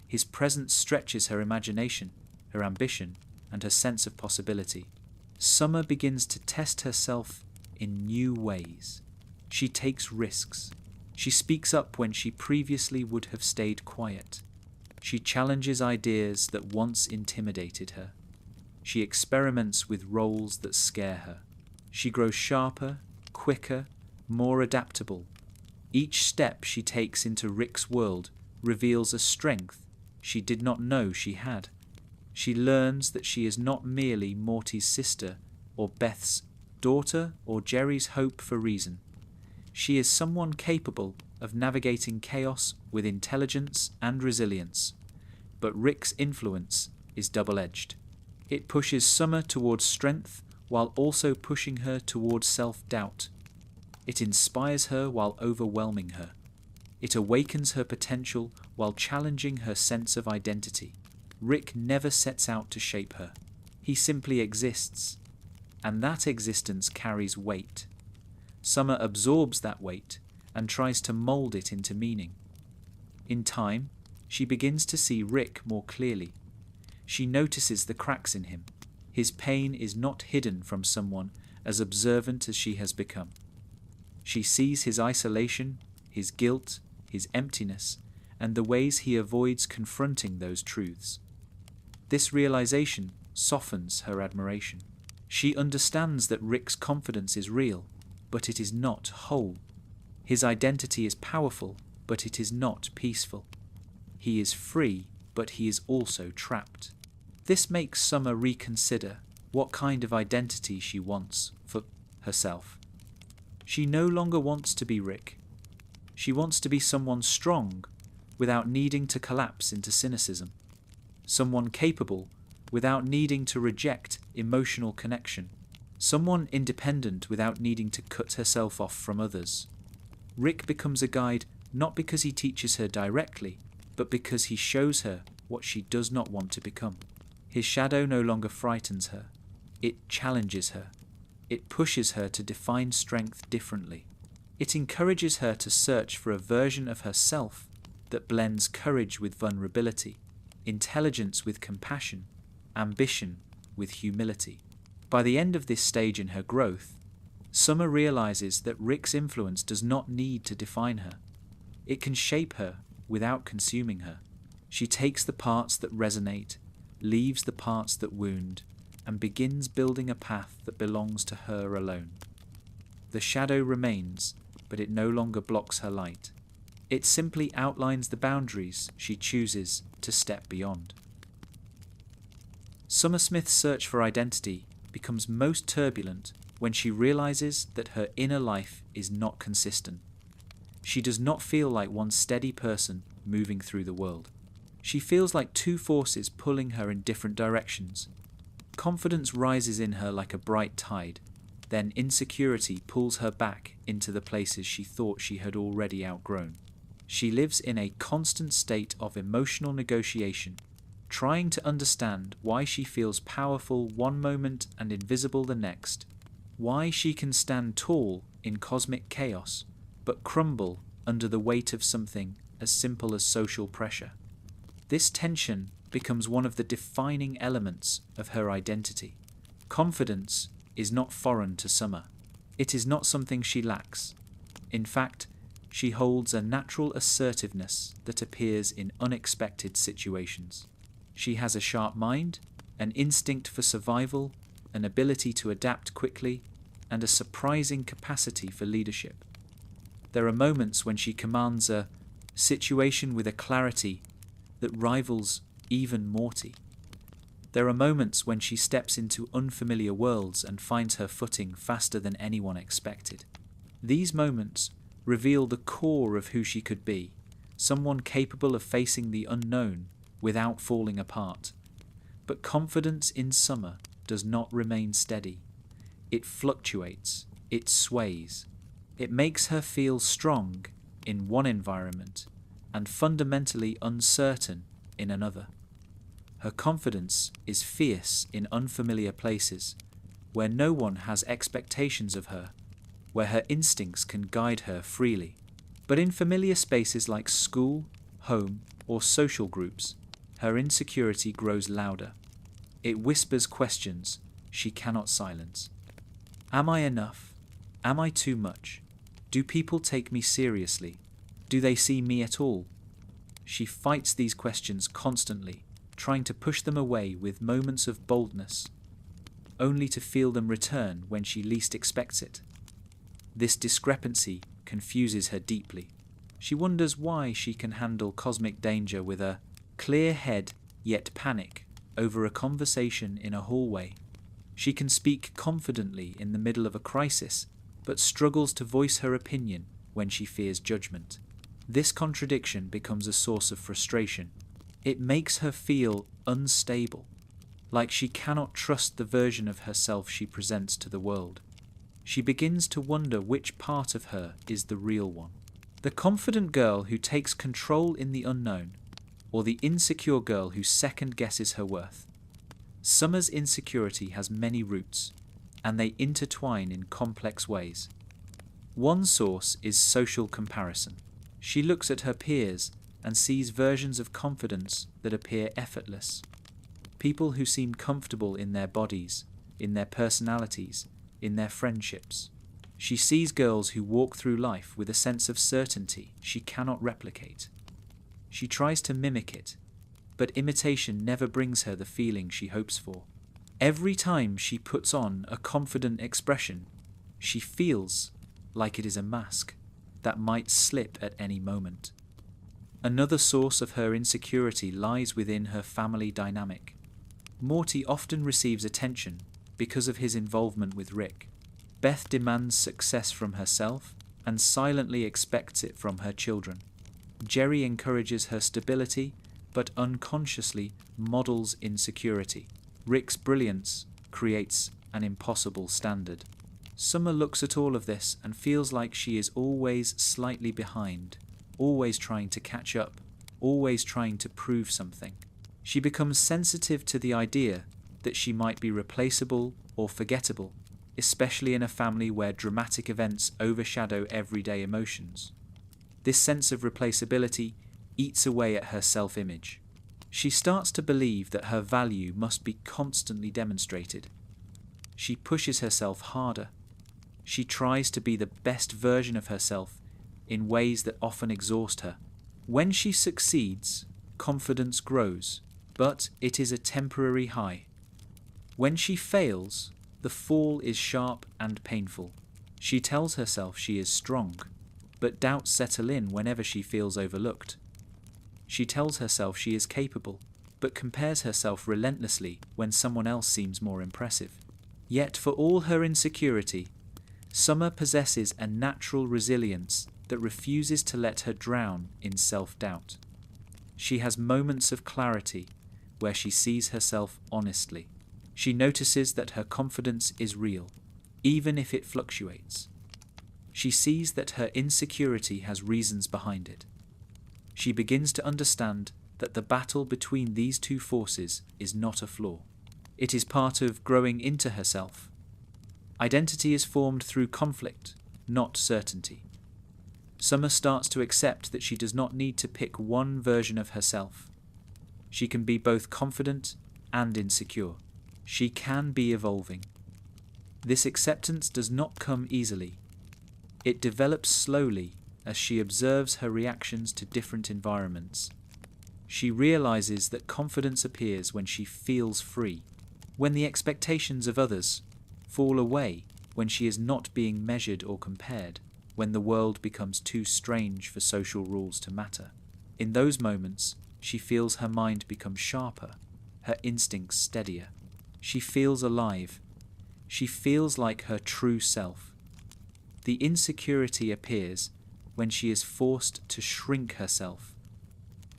His presence stretches her imagination, her ambition, and her sense of possibility. Summer begins to test herself in new ways. She takes risks. She speaks up when she previously would have stayed quiet. She challenges ideas that once intimidated her. She experiments with roles that scare her. She grows sharper, quicker, more adaptable. Each step she takes into Rick's world reveals a strength she did not know she had. She learns that she is not merely Morty's sister, or Beth's daughter, or Jerry's hope for reason. She is someone capable of navigating chaos with intelligence and resilience. But Rick's influence is double-edged. It pushes Summer towards strength while also pushing her towards self-doubt. It inspires her while overwhelming her. It awakens her potential while challenging her sense of identity. Rick never sets out to shape her. He simply exists. And that existence carries weight. Summer absorbs that weight and tries to mold it into meaning. In time, she begins to see Rick more clearly. She notices the cracks in him. His pain is not hidden from someone as observant as she has become. She sees his isolation, his guilt, his emptiness, and the ways he avoids confronting those truths. This realization softens her admiration. She understands that Rick's confidence is real, but it is not whole. His identity is powerful, but it is not peaceful. He is free, but he is also trapped. This makes Summer reconsider what kind of identity she wants for herself. She no longer wants to be Rick. She wants to be someone strong without needing to collapse into cynicism. Someone capable without needing to reject emotional connection. Someone independent without needing to cut herself off from others. Rick becomes a guide not because he teaches her directly, but because he shows her what she does not want to become. His shadow no longer frightens her. It challenges her. It pushes her to define strength differently. It encourages her to search for a version of herself that blends courage with vulnerability, intelligence with compassion, ambition with humility. By the end of this stage in her growth, Summer realizes that Rick's influence does not need to define her. It can shape her without consuming her. She takes the parts that resonate, leaves the parts that wound, and begins building a path that belongs to her alone. The shadow remains, but it no longer blocks her light. It simply outlines the boundaries she chooses to step beyond. Summer Smith's search for identity becomes most turbulent when she realizes that her inner life is not consistent. She does not feel like one steady person moving through the world. She feels like two forces pulling her in different directions. Confidence rises in her like a bright tide, then insecurity pulls her back into the places she thought she had already outgrown. She lives in a constant state of emotional negotiation, trying to understand why she feels powerful one moment and invisible the next, why she can stand tall in cosmic chaos, but crumble under the weight of something as simple as social pressure. This tension becomes one of the defining elements of her identity. Confidence is not foreign to Summer. It is not something she lacks. In fact, she holds a natural assertiveness that appears in unexpected situations. She has a sharp mind, an instinct for survival, an ability to adapt quickly, and a surprising capacity for leadership. There are moments when she commands a situation with a clarity that rivals even Morty. There are moments when she steps into unfamiliar worlds and finds her footing faster than anyone expected. These moments reveal the core of who she could be, someone capable of facing the unknown without falling apart. But confidence in Summer does not remain steady. It fluctuates, it sways. It makes her feel strong in one environment and fundamentally uncertain in another. Her confidence is fierce in unfamiliar places, where no one has expectations of her, where her instincts can guide her freely. But in familiar spaces like school, home, or social groups, her insecurity grows louder. It whispers questions she cannot silence. Am I enough? Am I too much? Do people take me seriously? Do they see me at all? She fights these questions constantly, trying to push them away with moments of boldness, only to feel them return when she least expects it. This discrepancy confuses her deeply. She wonders why she can handle cosmic danger with a clear head yet panic over a conversation in a hallway. She can speak confidently in the middle of a crisis, but struggles to voice her opinion when she fears judgment. This contradiction becomes a source of frustration. It makes her feel unstable, like she cannot trust the version of herself she presents to the world. She begins to wonder which part of her is the real one. The confident girl who takes control in the unknown, or the insecure girl who second guesses her worth. Summer's insecurity has many roots, and they intertwine in complex ways. One source is social comparison. She looks at her peers and sees versions of confidence that appear effortless. People who seem comfortable in their bodies, in their personalities, in their friendships. She sees girls who walk through life with a sense of certainty she cannot replicate. She tries to mimic it, but imitation never brings her the feeling she hopes for. Every time she puts on a confident expression, she feels like it is a mask that might slip at any moment. Another source of her insecurity lies within her family dynamic. Morty often receives attention because of his involvement with Rick. Beth demands success from herself and silently expects it from her children. Jerry encourages her stability, but unconsciously models insecurity. Rick's brilliance creates an impossible standard. Summer looks at all of this and feels like she is always slightly behind, always trying to catch up, always trying to prove something. She becomes sensitive to the idea that she might be replaceable or forgettable, especially in a family where dramatic events overshadow everyday emotions. This sense of replaceability eats away at her self-image. She starts to believe that her value must be constantly demonstrated. She pushes herself harder. She tries to be the best version of herself in ways that often exhaust her. When she succeeds, confidence grows, but it is a temporary high. When she fails, the fall is sharp and painful. She tells herself she is strong, but doubts settle in whenever she feels overlooked. She tells herself she is capable, but compares herself relentlessly when someone else seems more impressive. Yet for all her insecurity, Summer possesses a natural resilience that refuses to let her drown in self-doubt. She has moments of clarity where she sees herself honestly. She notices that her confidence is real, even if it fluctuates. She sees that her insecurity has reasons behind it. She begins to understand that the battle between these two forces is not a flaw. It is part of growing into herself. Identity is formed through conflict, not certainty. Summer starts to accept that she does not need to pick one version of herself. She can be both confident and insecure. She can be evolving. This acceptance does not come easily. It develops slowly as she observes her reactions to different environments. She realizes that confidence appears when she feels free, when the expectations of others fall away, when she is not being measured or compared, when the world becomes too strange for social rules to matter. In those moments, she feels her mind become sharper, her instincts steadier. She feels alive. She feels like her true self. The insecurity appears when she is forced to shrink herself,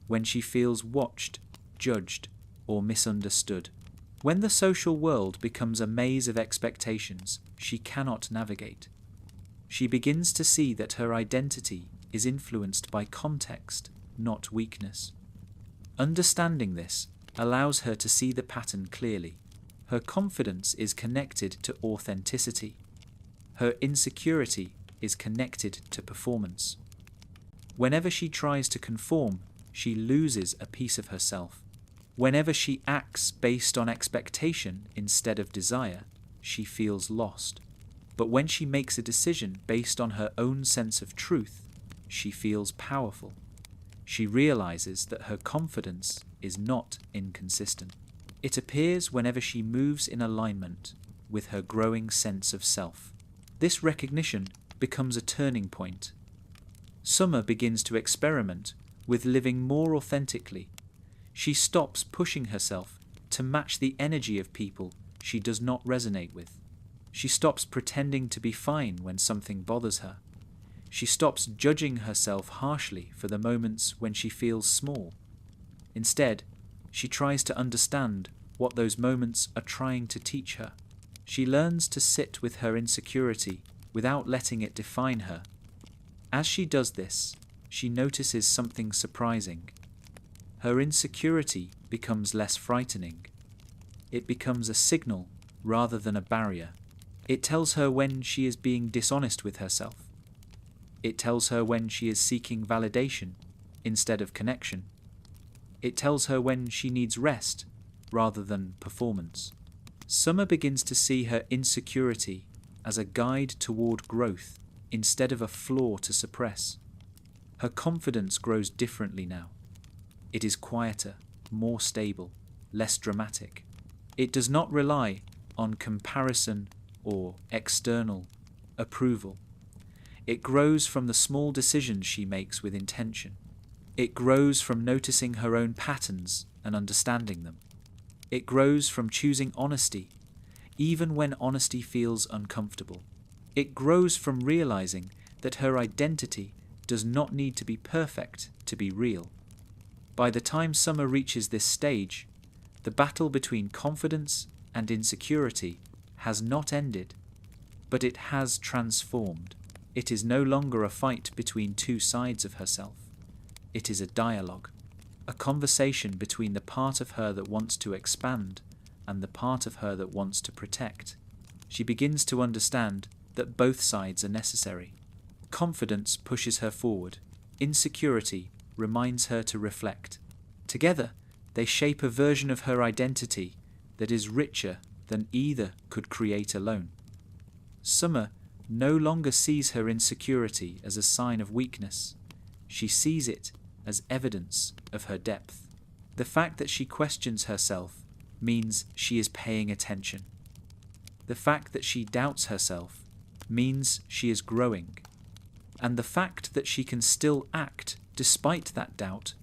when she feels watched, judged, or misunderstood. When the social world becomes a maze of expectations she cannot navigate. She begins to see that her identity is influenced by context, not weakness. Understanding this allows her to see the pattern clearly. Her confidence is connected to authenticity. Her insecurity is connected to performance. Whenever she tries to conform, she loses a piece of herself. Whenever she acts based on expectation instead of desire, she feels lost. But when she makes a decision based on her own sense of truth, she feels powerful. She realizes that her confidence is not inconsistent. It appears whenever she moves in alignment with her growing sense of self. This recognition becomes a turning point. Summer begins to experiment with living more authentically. She stops pushing herself to match the energy of people she does not resonate with. She stops pretending to be fine when something bothers her. She stops judging herself harshly for the moments when she feels small. Instead, she tries to understand what those moments are trying to teach her. She learns to sit with her insecurity without letting it define her. As she does this, she notices something surprising. Her insecurity becomes less frightening. It becomes a signal rather than a barrier. It tells her when she is being dishonest with herself. It tells her when she is seeking validation instead of connection. It tells her when she needs rest rather than performance. Summer begins to see her insecurity as a guide toward growth instead of a flaw to suppress. Her confidence grows differently now. It is quieter, more stable, less dramatic. It does not rely on comparison or external approval. It grows from the small decisions she makes with intention. It grows from noticing her own patterns and understanding them. It grows from choosing honesty, even when honesty feels uncomfortable. It grows from realizing that her identity does not need to be perfect to be real. By the time Summer reaches this stage, the battle between confidence and insecurity has not ended, but it has transformed. It is no longer a fight between two sides of herself. It is a dialogue, a conversation between the part of her that wants to expand and the part of her that wants to protect. She begins to understand that both sides are necessary. Confidence pushes her forward. Insecurity reminds her to reflect. Together, they shape a version of her identity that is richer than either could create alone. Summer no longer sees her insecurity as a sign of weakness. She sees it as evidence of her depth. The fact that she questions herself means she is paying attention. The fact that she doubts herself means she is growing. And the fact that she can still act despite that doubt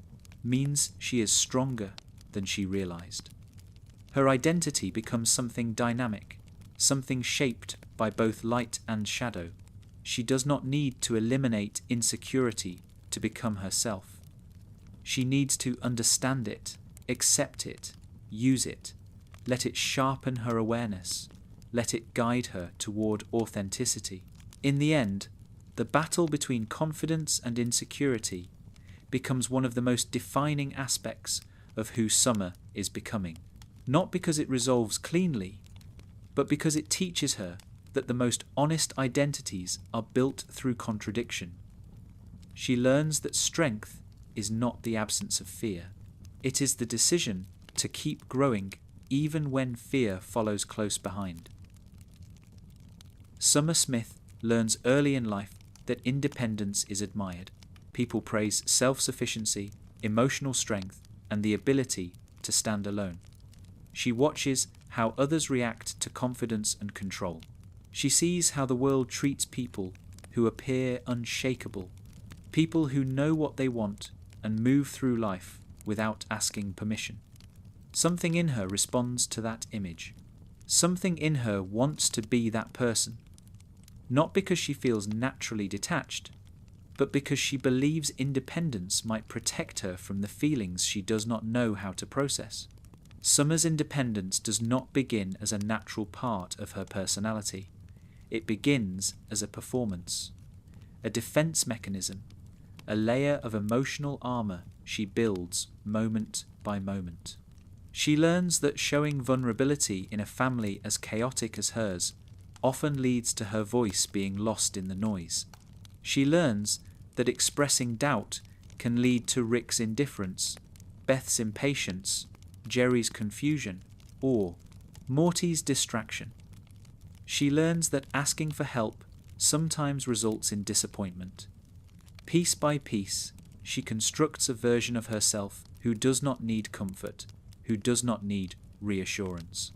means she is stronger than she realized. Her identity becomes something dynamic, something shaped by both light and shadow. She does not need to eliminate insecurity to become herself. She needs to understand it, accept it, use it, let it sharpen her awareness, let it guide her toward authenticity. In the end, the battle between confidence and insecurity becomes one of the most defining aspects of who Summer is becoming. Not because it resolves cleanly, but because it teaches her that the most honest identities are built through contradiction. She learns that strength is not the absence of fear. It is the decision to keep growing even when fear follows close behind. Summer Smith learns early in life that independence is admired. People praise self-sufficiency, emotional strength, and the ability to stand alone. She watches how others react to confidence and control. She sees how the world treats people who appear unshakable, people who know what they want and move through life without asking permission. Something in her responds to that image. Something in her wants to be that person, not because she feels naturally detached, but because she believes independence might protect her from the feelings she does not know how to process. Summer's independence does not begin as a natural part of her personality. It begins as a performance, a defense mechanism, a layer of emotional armor she builds moment by moment. She learns that showing vulnerability in a family as chaotic as hers often leads to her voice being lost in the noise. She learns that expressing doubt can lead to Rick's indifference, Beth's impatience, Jerry's confusion, or Morty's distraction. She learns that asking for help sometimes results in disappointment. Piece by piece, she constructs a version of herself who does not need comfort, who does not need reassurance,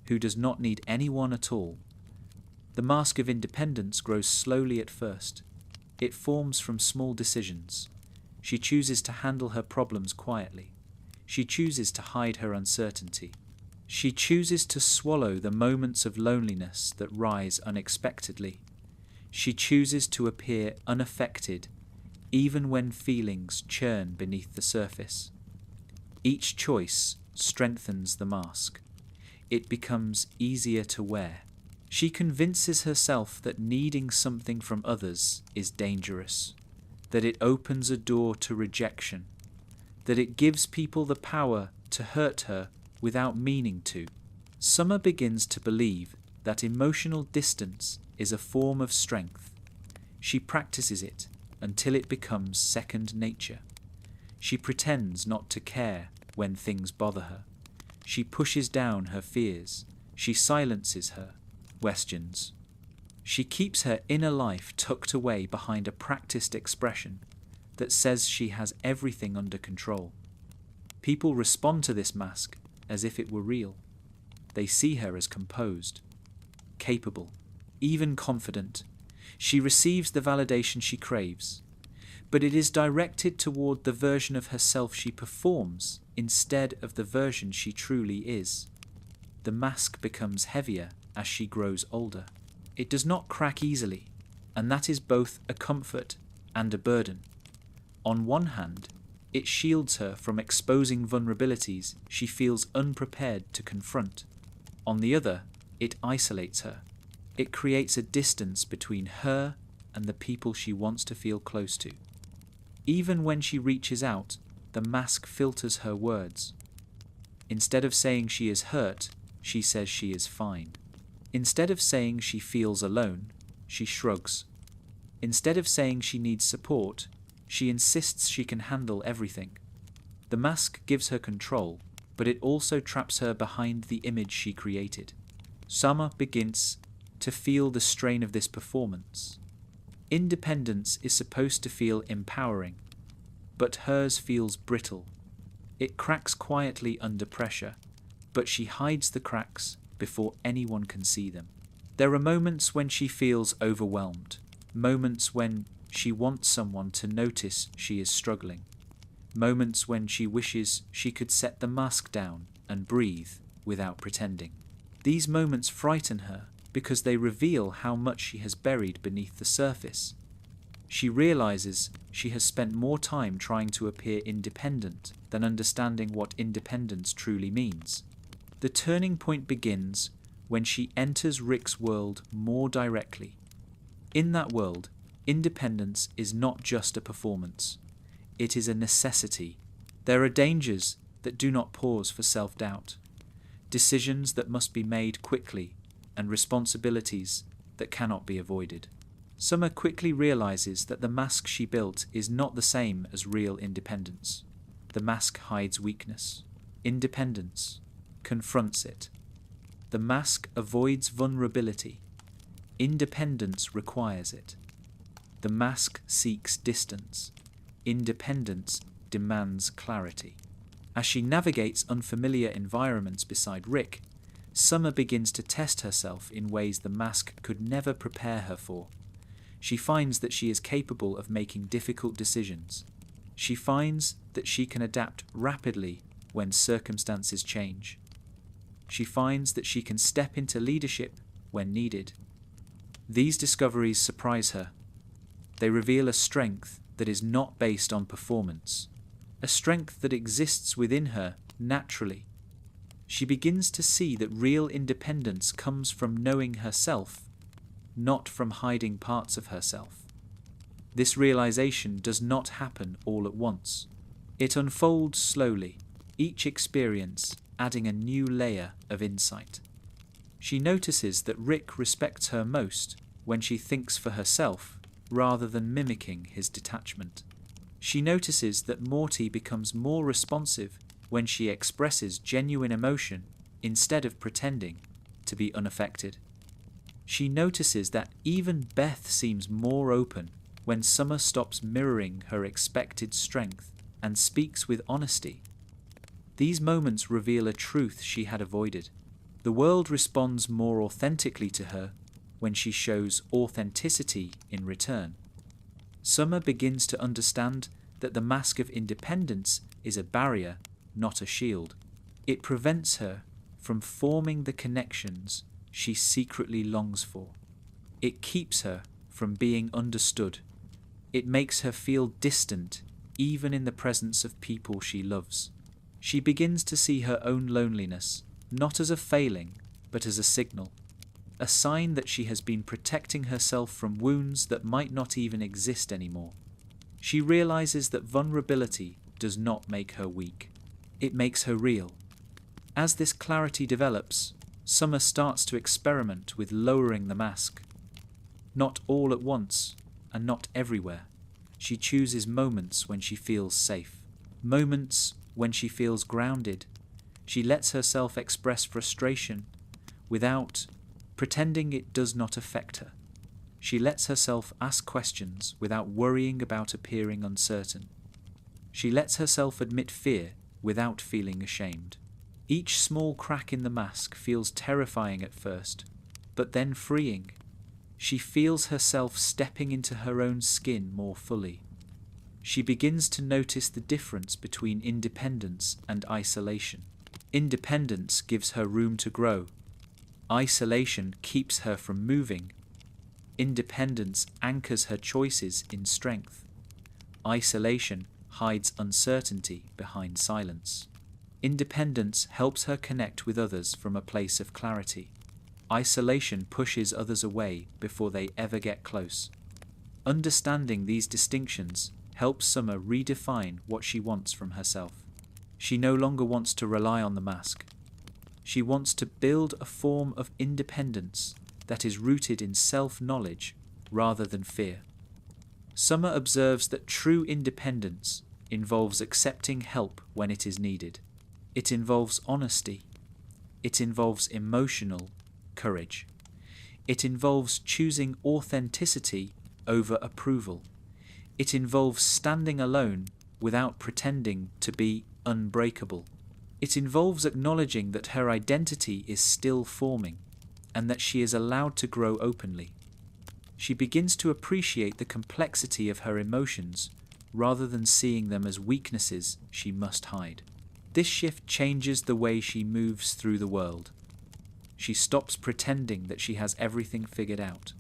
who does not need anyone at all. The mask of independence grows slowly at first. It forms from small decisions. She chooses to handle her problems quietly. She chooses to hide her uncertainty. She chooses to swallow the moments of loneliness that rise unexpectedly. She chooses to appear unaffected, even when feelings churn beneath the surface. Each choice strengthens the mask. It becomes easier to wear. She convinces herself that needing something from others is dangerous, that it opens a door to rejection, that it gives people the power to hurt her without meaning to. Summer begins to believe that emotional distance is a form of strength. She practices it until it becomes second nature. She pretends not to care when things bother her. She pushes down her fears. She silences her questions. She keeps her inner life tucked away behind a practiced expression that says she has everything under control. People respond to this mask as if it were real. They see her as composed, capable, even confident. She receives the validation she craves, but it is directed toward the version of herself she performs instead of the version she truly is. The mask becomes heavier as she grows older. It does not crack easily, and that is both a comfort and a burden. On one hand, it shields her from exposing vulnerabilities she feels unprepared to confront. On the other, it isolates her. It creates a distance between her and the people she wants to feel close to. Even when she reaches out, the mask filters her words. Instead of saying she is hurt, she says she is fine. Instead of saying she feels alone, she shrugs. Instead of saying she needs support, she insists she can handle everything. The mask gives her control, but it also traps her behind the image she created. Summer begins to feel the strain of this performance. Independence is supposed to feel empowering, but hers feels brittle. It cracks quietly under pressure, but she hides the cracks before anyone can see them. There are moments when she feels overwhelmed, moments when she wants someone to notice she is struggling, moments when she wishes she could set the mask down and breathe without pretending. These moments frighten her because they reveal how much she has buried beneath the surface. She realizes she has spent more time trying to appear independent than understanding what independence truly means. The turning point begins when she enters Rick's world more directly. In that world, independence is not just a performance. It is a necessity. There are dangers that do not pause for self-doubt, decisions that must be made quickly, and responsibilities that cannot be avoided. Summer quickly realizes that the mask she built is not the same as real independence. The mask hides weakness. Independence confronts it. The mask avoids vulnerability. Independence requires it. The mask seeks distance. Independence demands clarity. As she navigates unfamiliar environments beside Rick, Summer begins to test herself in ways the mask could never prepare her for. She finds that she is capable of making difficult decisions. She finds that she can adapt rapidly when circumstances change. She finds that she can step into leadership when needed. These discoveries surprise her. They reveal a strength that is not based on performance, a strength that exists within her naturally. She begins to see that real independence comes from knowing herself, not from hiding parts of herself. This realization does not happen all at once. It unfolds slowly, each experience adding a new layer of insight. She notices that Rick respects her most when she thinks for herself rather than mimicking his detachment. She notices that Morty becomes more responsive when she expresses genuine emotion instead of pretending to be unaffected. She notices that even Beth seems more open when Summer stops mirroring her expected strength and speaks with honesty. These moments reveal a truth she had avoided. The world responds more authentically to her when she shows authenticity in return. Summer begins to understand that the mask of independence is a barrier, not a shield. It prevents her from forming the connections she secretly longs for. It keeps her from being understood. It makes her feel distant even in the presence of people she loves. She begins to see her own loneliness not as a failing, but as a signal, a sign that she has been protecting herself from wounds that might not even exist anymore. She realizes that vulnerability does not make her weak. It makes her real. As this clarity develops, Summer starts to experiment with lowering the mask. Not all at once, and not everywhere. She chooses moments when she feels safe, moments when she feels grounded. She lets herself express frustration without pretending it does not affect her. She lets herself ask questions without worrying about appearing uncertain. She lets herself admit fear without feeling ashamed. Each small crack in the mask feels terrifying at first, but then freeing. She feels herself stepping into her own skin more fully. She begins to notice the difference between independence and isolation. Independence gives her room to grow. Isolation keeps her from moving. Independence anchors her choices in strength. Isolation hides uncertainty behind silence. Independence helps her connect with others from a place of clarity. Isolation pushes others away before they ever get close. Understanding these distinctions helps Summer redefine what she wants from herself. She no longer wants to rely on the mask. She wants to build a form of independence that is rooted in self-knowledge rather than fear. Summer observes that true independence involves accepting help when it is needed. It involves honesty. It involves emotional courage. It involves choosing authenticity over approval. It involves standing alone without pretending to be unbreakable. It involves acknowledging that her identity is still forming and that she is allowed to grow openly. She begins to appreciate the complexity of her emotions rather than seeing them as weaknesses she must hide. This shift changes the way she moves through the world. She stops pretending that she has everything figured out.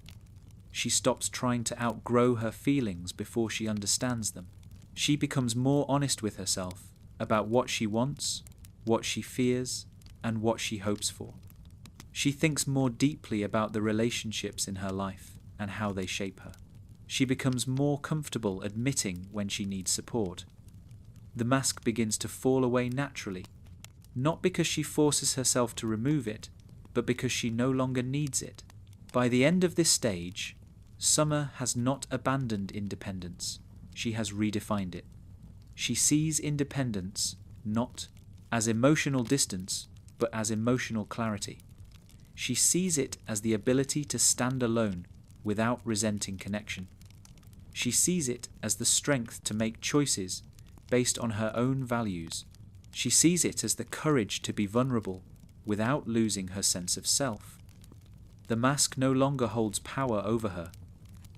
She stops trying to outgrow her feelings before she understands them. She becomes more honest with herself about what she wants, what she fears, and what she hopes for. She thinks more deeply about the relationships in her life and how they shape her. She becomes more comfortable admitting when she needs support. The mask begins to fall away naturally, not because she forces herself to remove it, but because she no longer needs it. By the end of this stage, Summer has not abandoned independence. She has redefined it. She sees independence not as emotional distance, but as emotional clarity. She sees it as the ability to stand alone without resenting connection. She sees it as the strength to make choices based on her own values. She sees it as the courage to be vulnerable without losing her sense of self. The mask no longer holds power over her.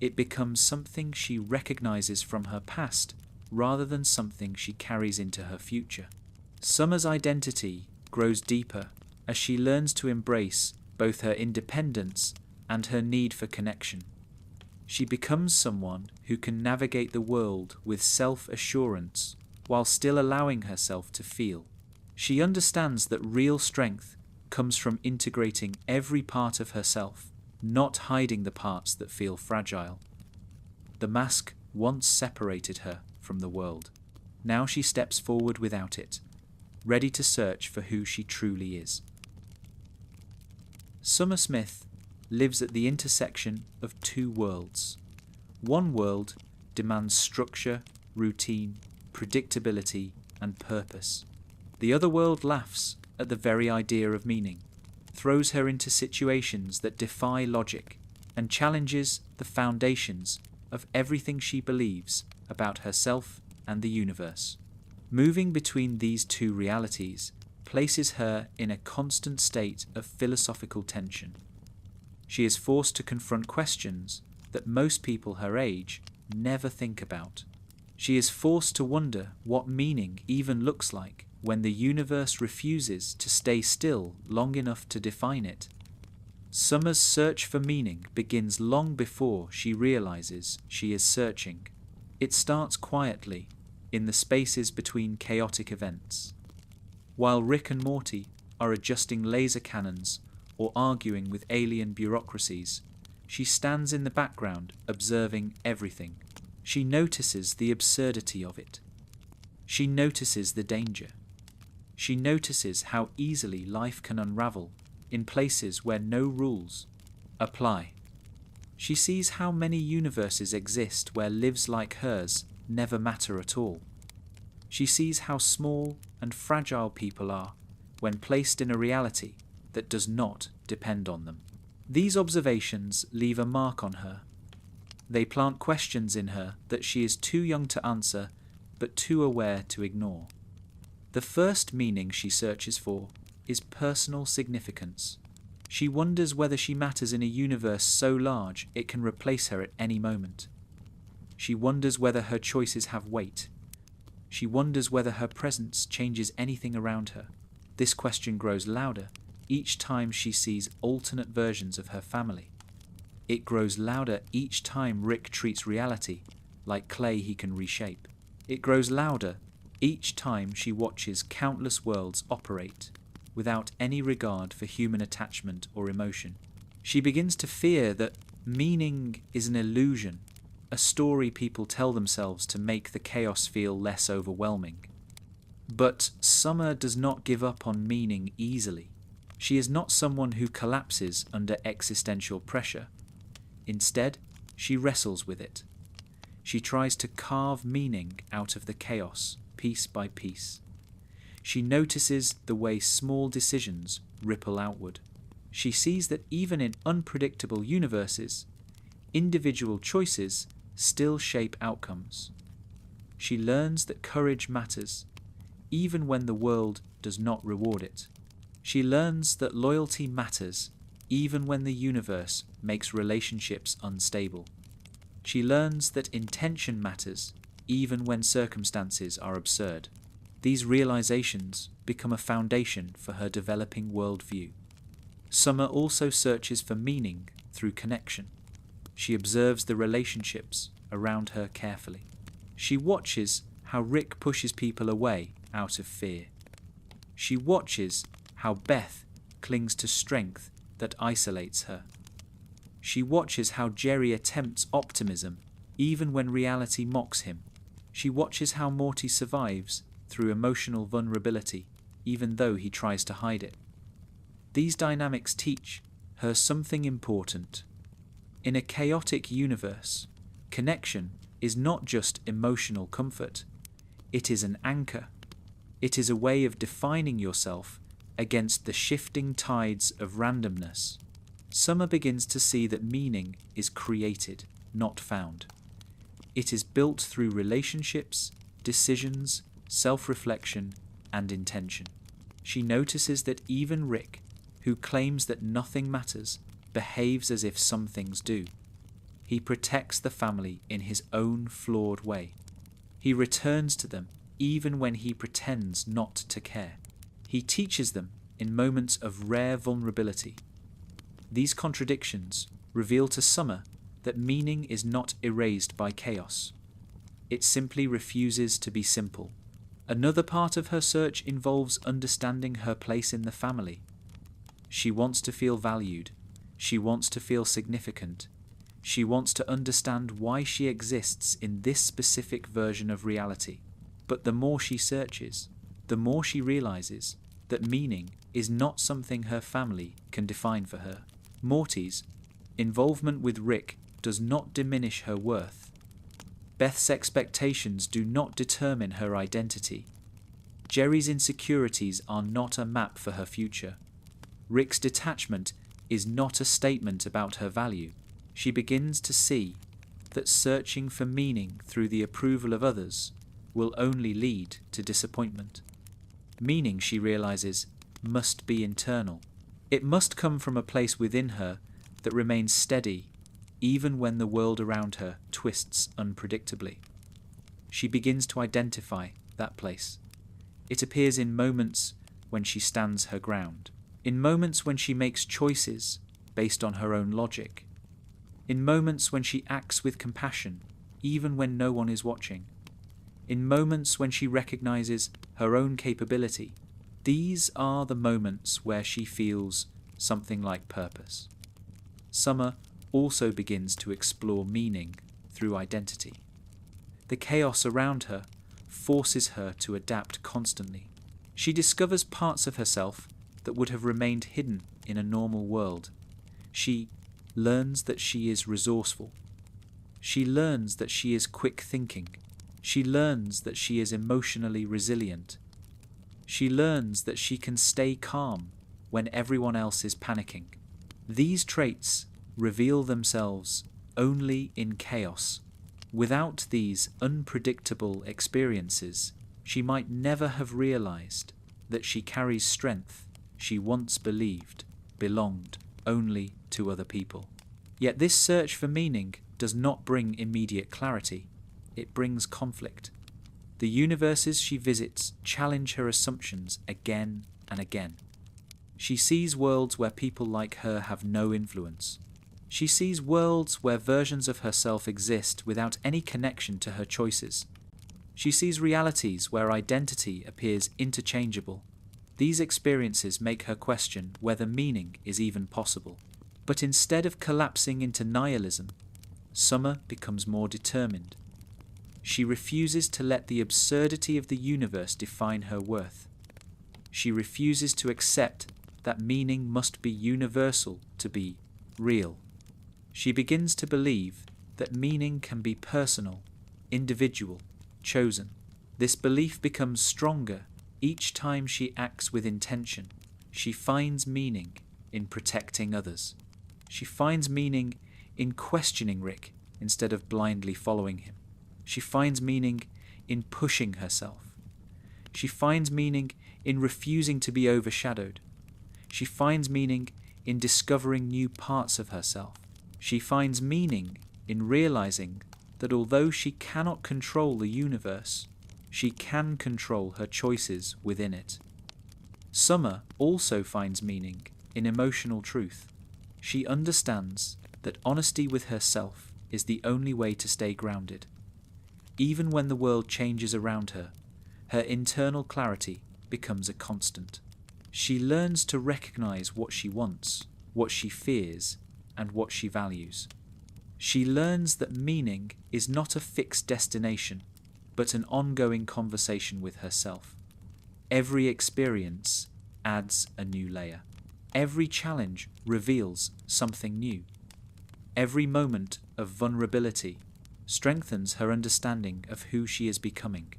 It becomes something she recognizes from her past rather than something she carries into her future. Summer's identity grows deeper as she learns to embrace both her independence and her need for connection. She becomes someone who can navigate the world with self-assurance while still allowing herself to feel. She understands that real strength comes from integrating every part of herself, not hiding the parts that feel fragile. The mask once separated her from the world. Now she steps forward without it, ready to search for who she truly is. Summer Smith lives at the intersection of two worlds. One world demands structure, routine, predictability, and purpose. The other world laughs at the very idea of meaning, throws her into situations that defy logic, and challenges the foundations of everything she believes about herself and the universe. Moving between these two realities places her in a constant state of philosophical tension. She is forced to confront questions that most people her age never think about. She is forced to wonder what meaning even looks like when the universe refuses to stay still long enough to define it. Summer's search for meaning begins long before she realizes she is searching. It starts quietly, in the spaces between chaotic events. While Rick and Morty are adjusting laser cannons or arguing with alien bureaucracies, she stands in the background observing everything. She notices the absurdity of it. She notices the danger. She notices how easily life can unravel in places where no rules apply. She sees how many universes exist where lives like hers never matter at all. She sees how small and fragile people are when placed in a reality that does not depend on them. These observations leave a mark on her. They plant questions in her that she is too young to answer, but too aware to ignore. The first meaning she searches for is personal significance. She wonders whether she matters in a universe so large it can replace her at any moment. She wonders whether her choices have weight. She wonders whether her presence changes anything around her. This question grows louder each time she sees alternate versions of her family. It grows louder each time Rick treats reality like clay he can reshape. It grows louder each time she watches countless worlds operate without any regard for human attachment or emotion. She begins to fear that meaning is an illusion, a story people tell themselves to make the chaos feel less overwhelming. But Summer does not give up on meaning easily. She is not someone who collapses under existential pressure. Instead, she wrestles with it. She tries to carve meaning out of the chaos, piece by piece. She notices the way small decisions ripple outward. She sees that even in unpredictable universes, individual choices still shape outcomes. She learns that courage matters, even when the world does not reward it. She learns that loyalty matters, even when the universe makes relationships unstable. She learns that intention matters, even when circumstances are absurd. These realizations become a foundation for her developing worldview. Summer also searches for meaning through connection. She observes the relationships around her carefully. She watches how Rick pushes people away out of fear. She watches how Beth clings to strength that isolates her. She watches how Jerry attempts optimism even when reality mocks him. She watches how Morty survives through emotional vulnerability even though he tries to hide it. These dynamics teach her something important. In a chaotic universe, connection is not just emotional comfort. It is an anchor. It is a way of defining yourself against the shifting tides of randomness. Summer begins to see that meaning is created, not found. It is built through relationships, decisions, self-reflection, and intention. She notices that even Rick, who claims that nothing matters, behaves as if some things do. He protects the family in his own flawed way. He returns to them even when he pretends not to care. He teaches them in moments of rare vulnerability. These contradictions reveal to Summer that meaning is not erased by chaos. It simply refuses to be simple. Another part of her search involves understanding her place in the family. She wants to feel valued. She wants to feel significant. She wants to understand why she exists in this specific version of reality. But the more she searches, the more she realizes that meaning is not something her family can define for her. Morty's involvement with Rick does not diminish her worth. Beth's expectations do not determine her identity. Jerry's insecurities are not a map for her future. Rick's detachment is not a statement about her value. She begins to see that searching for meaning through the approval of others will only lead to disappointment. Meaning, she realizes, must be internal. It must come from a place within her that remains steady even when the world around her twists unpredictably. She begins to identify that place. It appears in moments when she stands her ground, in moments when she makes choices based on her own logic, in moments when she acts with compassion even when no one is watching, in moments when she recognizes her own capability. These are the moments where she feels something like purpose. Summer also begins to explore meaning through identity. The chaos around her forces her to adapt constantly. She discovers parts of herself that would have remained hidden in a normal world. She learns that she is resourceful. She learns that she is quick thinking. She learns that she is emotionally resilient. She learns that she can stay calm when everyone else is panicking. These traits reveal themselves only in chaos. Without these unpredictable experiences, she might never have realized that she carries strength she once believed belonged only to other people. Yet this search for meaning does not bring immediate clarity. It brings conflict. The universes she visits challenge her assumptions again and again. She sees worlds where people like her have no influence. She sees worlds where versions of herself exist without any connection to her choices. She sees realities where identity appears interchangeable. These experiences make her question whether meaning is even possible. But instead of collapsing into nihilism, Summer becomes more determined. She refuses to let the absurdity of the universe define her worth. She refuses to accept that meaning must be universal to be real. She begins to believe that meaning can be personal, individual, chosen. This belief becomes stronger each time she acts with intention. She finds meaning in protecting others. She finds meaning in questioning Rick instead of blindly following him. She finds meaning in pushing herself. She finds meaning in refusing to be overshadowed. She finds meaning in discovering new parts of herself. She finds meaning in realizing that although she cannot control the universe, she can control her choices within it. Summer also finds meaning in emotional truth. She understands that honesty with herself is the only way to stay grounded. Even when the world changes around her, her internal clarity becomes a constant. She learns to recognize what she wants, what she fears, and what she values. She learns that meaning is not a fixed destination, but an ongoing conversation with herself. Every experience adds a new layer. Every challenge reveals something new. Every moment of vulnerability strengthens her understanding of who she is becoming.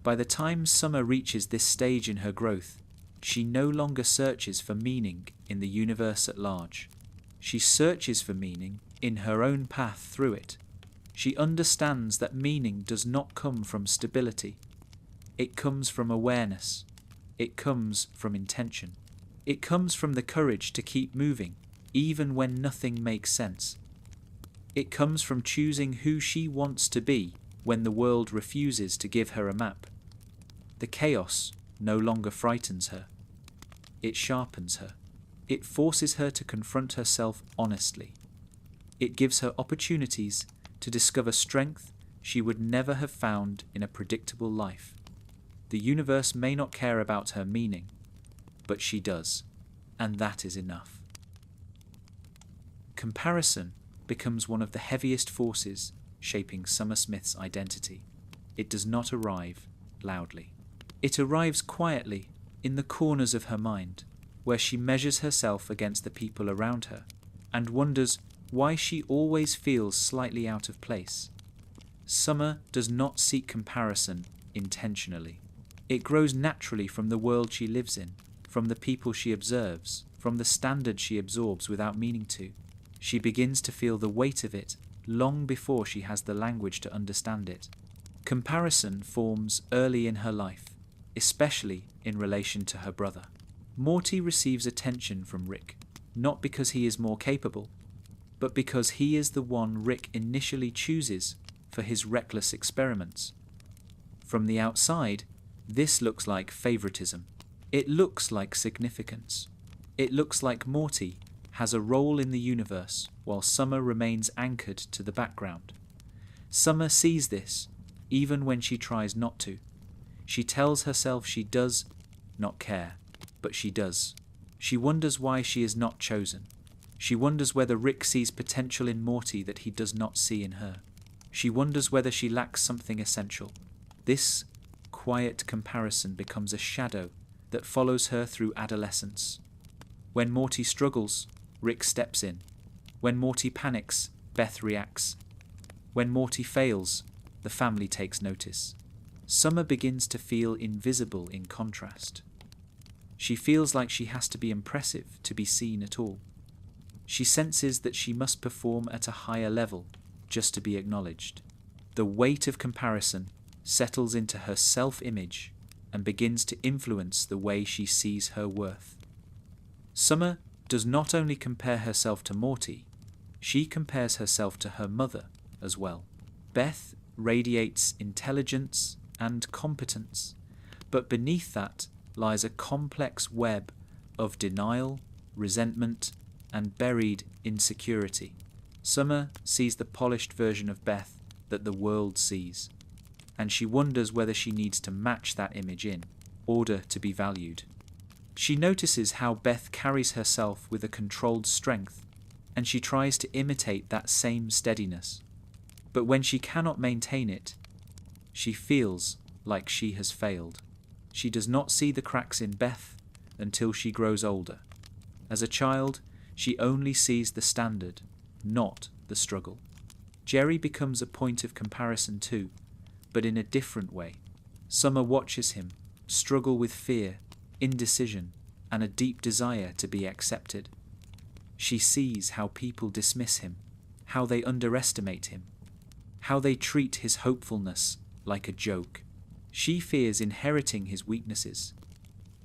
By the time Summer reaches this stage in her growth, she no longer searches for meaning in the universe at large. She searches for meaning in her own path through it. She understands that meaning does not come from stability. It comes from awareness. It comes from intention. It comes from the courage to keep moving, even when nothing makes sense. It comes from choosing who she wants to be when the world refuses to give her a map. The chaos no longer frightens her. It sharpens her. It forces her to confront herself honestly. It gives her opportunities to discover strength she would never have found in a predictable life. The universe may not care about her meaning, but she does, and that is enough. Comparison becomes one of the heaviest forces shaping Summer Smith's identity. It does not arrive loudly. It arrives quietly in the corners of her mind, where she measures herself against the people around her and wonders why she always feels slightly out of place. Summer does not seek comparison intentionally. It grows naturally from the world she lives in, from the people she observes, from the standards she absorbs without meaning to. She begins to feel the weight of it long before she has the language to understand it. Comparison forms early in her life, especially in relation to her brother. Morty receives attention from Rick, not because he is more capable, but because he is the one Rick initially chooses for his reckless experiments. From the outside, this looks like favoritism. It looks like significance. It looks like Morty has a role in the universe while Summer remains anchored to the background. Summer sees this, even when she tries not to. She tells herself she does not care, but she does. She wonders why she is not chosen. She wonders whether Rick sees potential in Morty that he does not see in her. She wonders whether she lacks something essential. This quiet comparison becomes a shadow that follows her through adolescence. When Morty struggles, Rick steps in. When Morty panics, Beth reacts. When Morty fails, the family takes notice. Summer begins to feel invisible in contrast. She feels like she has to be impressive to be seen at all. She senses that she must perform at a higher level just to be acknowledged. The weight of comparison settles into her self-image and begins to influence the way she sees her worth. Summer does not only compare herself to Morty, she compares herself to her mother as well. Beth radiates intelligence and competence, but beneath that lies a complex web of denial, resentment, and buried insecurity. Summer sees the polished version of Beth that the world sees, and she wonders whether she needs to match that image in order to be valued. She notices how Beth carries herself with a controlled strength, and she tries to imitate that same steadiness. But when she cannot maintain it, she feels like she has failed. She does not see the cracks in Beth until she grows older. As a child, she only sees the standard, not the struggle. Jerry becomes a point of comparison too, but in a different way. Summer watches him struggle with fear, indecision, and a deep desire to be accepted. She sees how people dismiss him, how they underestimate him, how they treat his hopefulness like a joke. She fears inheriting his weaknesses.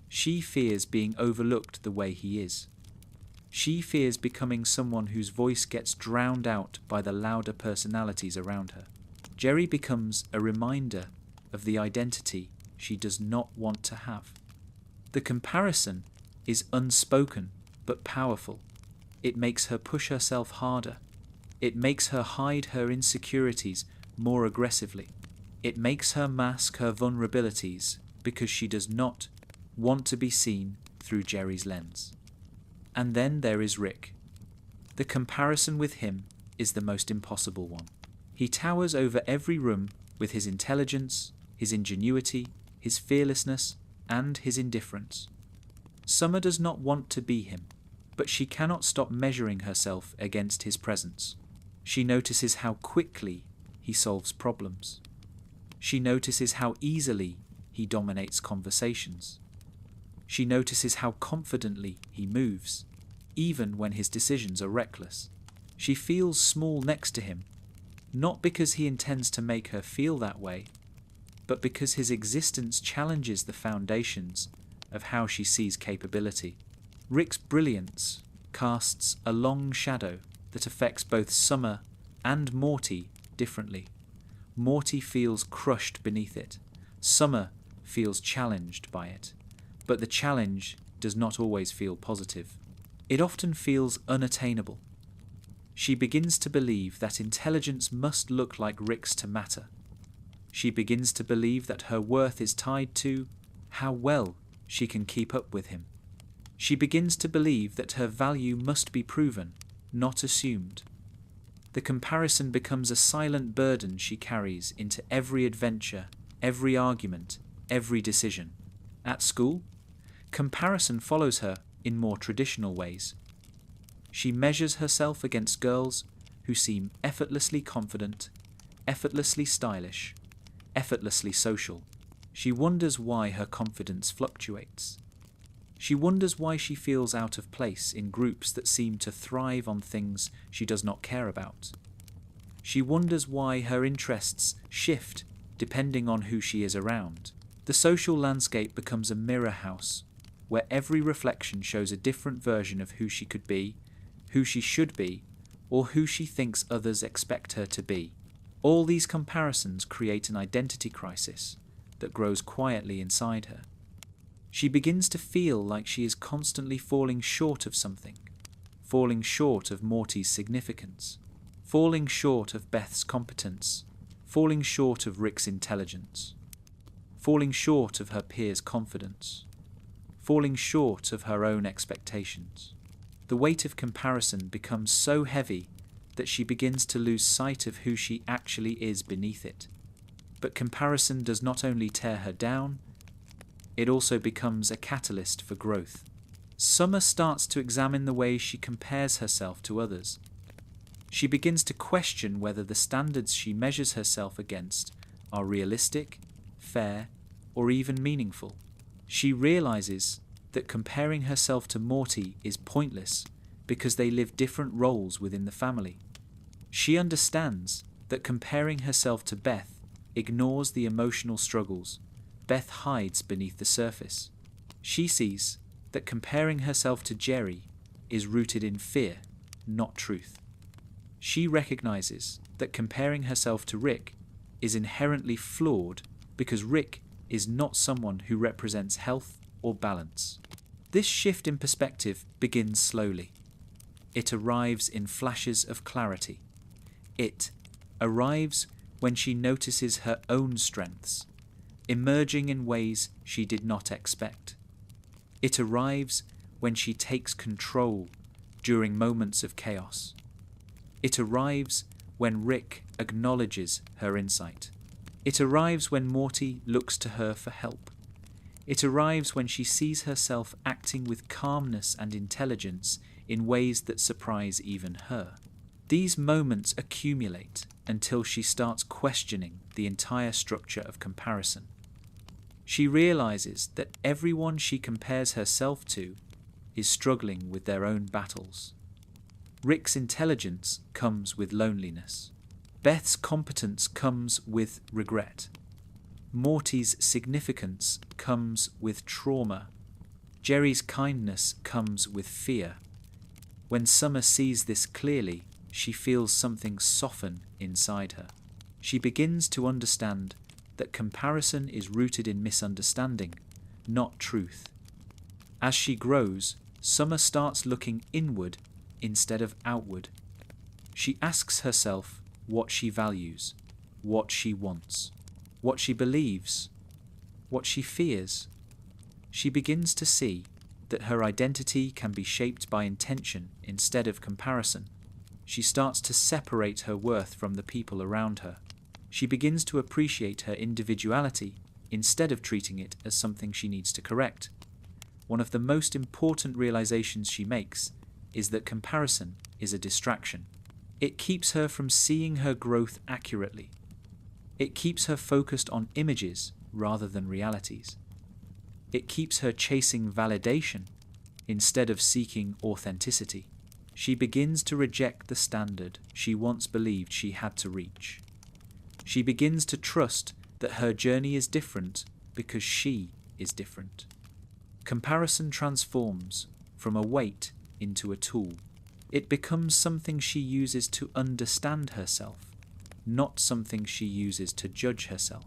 She fears being overlooked the way he is. She fears becoming someone whose voice gets drowned out by the louder personalities around her. Jerry becomes a reminder of the identity she does not want to have. The comparison is unspoken but powerful. It makes her push herself harder. It makes her hide her insecurities more aggressively. It makes her mask her vulnerabilities because she does not want to be seen through Jerry's lens. And then there is Rick. The comparison with him is the most impossible one. He towers over every room with his intelligence, his ingenuity, his fearlessness, and his indifference. Summer does not want to be him, but she cannot stop measuring herself against his presence. She notices how quickly he solves problems. She notices how easily he dominates conversations. She notices how confidently he moves, even when his decisions are reckless. She feels small next to him, not because he intends to make her feel that way, but because his existence challenges the foundations of how she sees capability. Rick's brilliance casts a long shadow that affects both Summer and Morty differently. Morty feels crushed beneath it. Summer feels challenged by it. But the challenge does not always feel positive. It often feels unattainable. She begins to believe that intelligence must look like Rick's to matter. She begins to believe that her worth is tied to how well she can keep up with him. She begins to believe that her value must be proven, not assumed. The comparison becomes a silent burden she carries into every adventure, every argument, every decision. At school, Comparison follows her in more traditional ways. She measures herself against girls who seem effortlessly confident, effortlessly stylish, effortlessly social. She wonders why her confidence fluctuates. She wonders why she feels out of place in groups that seem to thrive on things she does not care about. She wonders why her interests shift depending on who she is around. The social landscape becomes a mirror house where every reflection shows a different version of who she could be, who she should be, or who she thinks others expect her to be. All these comparisons create an identity crisis that grows quietly inside her. She begins to feel like she is constantly falling short of something, falling short of Morty's significance, falling short of Beth's competence, falling short of Rick's intelligence, falling short of her peers' confidence, falling short of her own expectations. The weight of comparison becomes so heavy that she begins to lose sight of who she actually is beneath it. But comparison does not only tear her down, it also becomes a catalyst for growth. Summer starts to examine the way she compares herself to others. She begins to question whether the standards she measures herself against are realistic, fair, or even meaningful. She realizes that comparing herself to Morty is pointless because they live different roles within the family. She understands that comparing herself to Beth ignores the emotional struggles Beth hides beneath the surface. She sees that comparing herself to Jerry is rooted in fear, not truth. She recognizes that comparing herself to Rick is inherently flawed because Rick is not someone who represents health or balance. This shift in perspective begins slowly. It arrives in flashes of clarity. It arrives when she notices her own strengths, emerging in ways she did not expect. It arrives when she takes control during moments of chaos. It arrives when Rick acknowledges her insight. It arrives when Morty looks to her for help. It arrives when she sees herself acting with calmness and intelligence in ways that surprise even her. These moments accumulate until she starts questioning the entire structure of comparison. She realizes that everyone she compares herself to is struggling with their own battles. Rick's intelligence comes with loneliness. Beth's competence comes with regret. Morty's significance comes with trauma. Jerry's kindness comes with fear. When Summer sees this clearly, she feels something soften inside her. She begins to understand that comparison is rooted in misunderstanding, not truth. As she grows, Summer starts looking inward instead of outward. She asks herself what she values, what she wants, what she believes, what she fears. She begins to see that her identity can be shaped by intention instead of comparison. She starts to separate her worth from the people around her. She begins to appreciate her individuality instead of treating it as something she needs to correct. One of the most important realizations she makes is that comparison is a distraction. It keeps her from seeing her growth accurately. It keeps her focused on images rather than realities. It keeps her chasing validation instead of seeking authenticity. She begins to reject the standard she once believed she had to reach. She begins to trust that her journey is different because she is different. Comparison transforms from a weight into a tool. It becomes something she uses to understand herself, not something she uses to judge herself.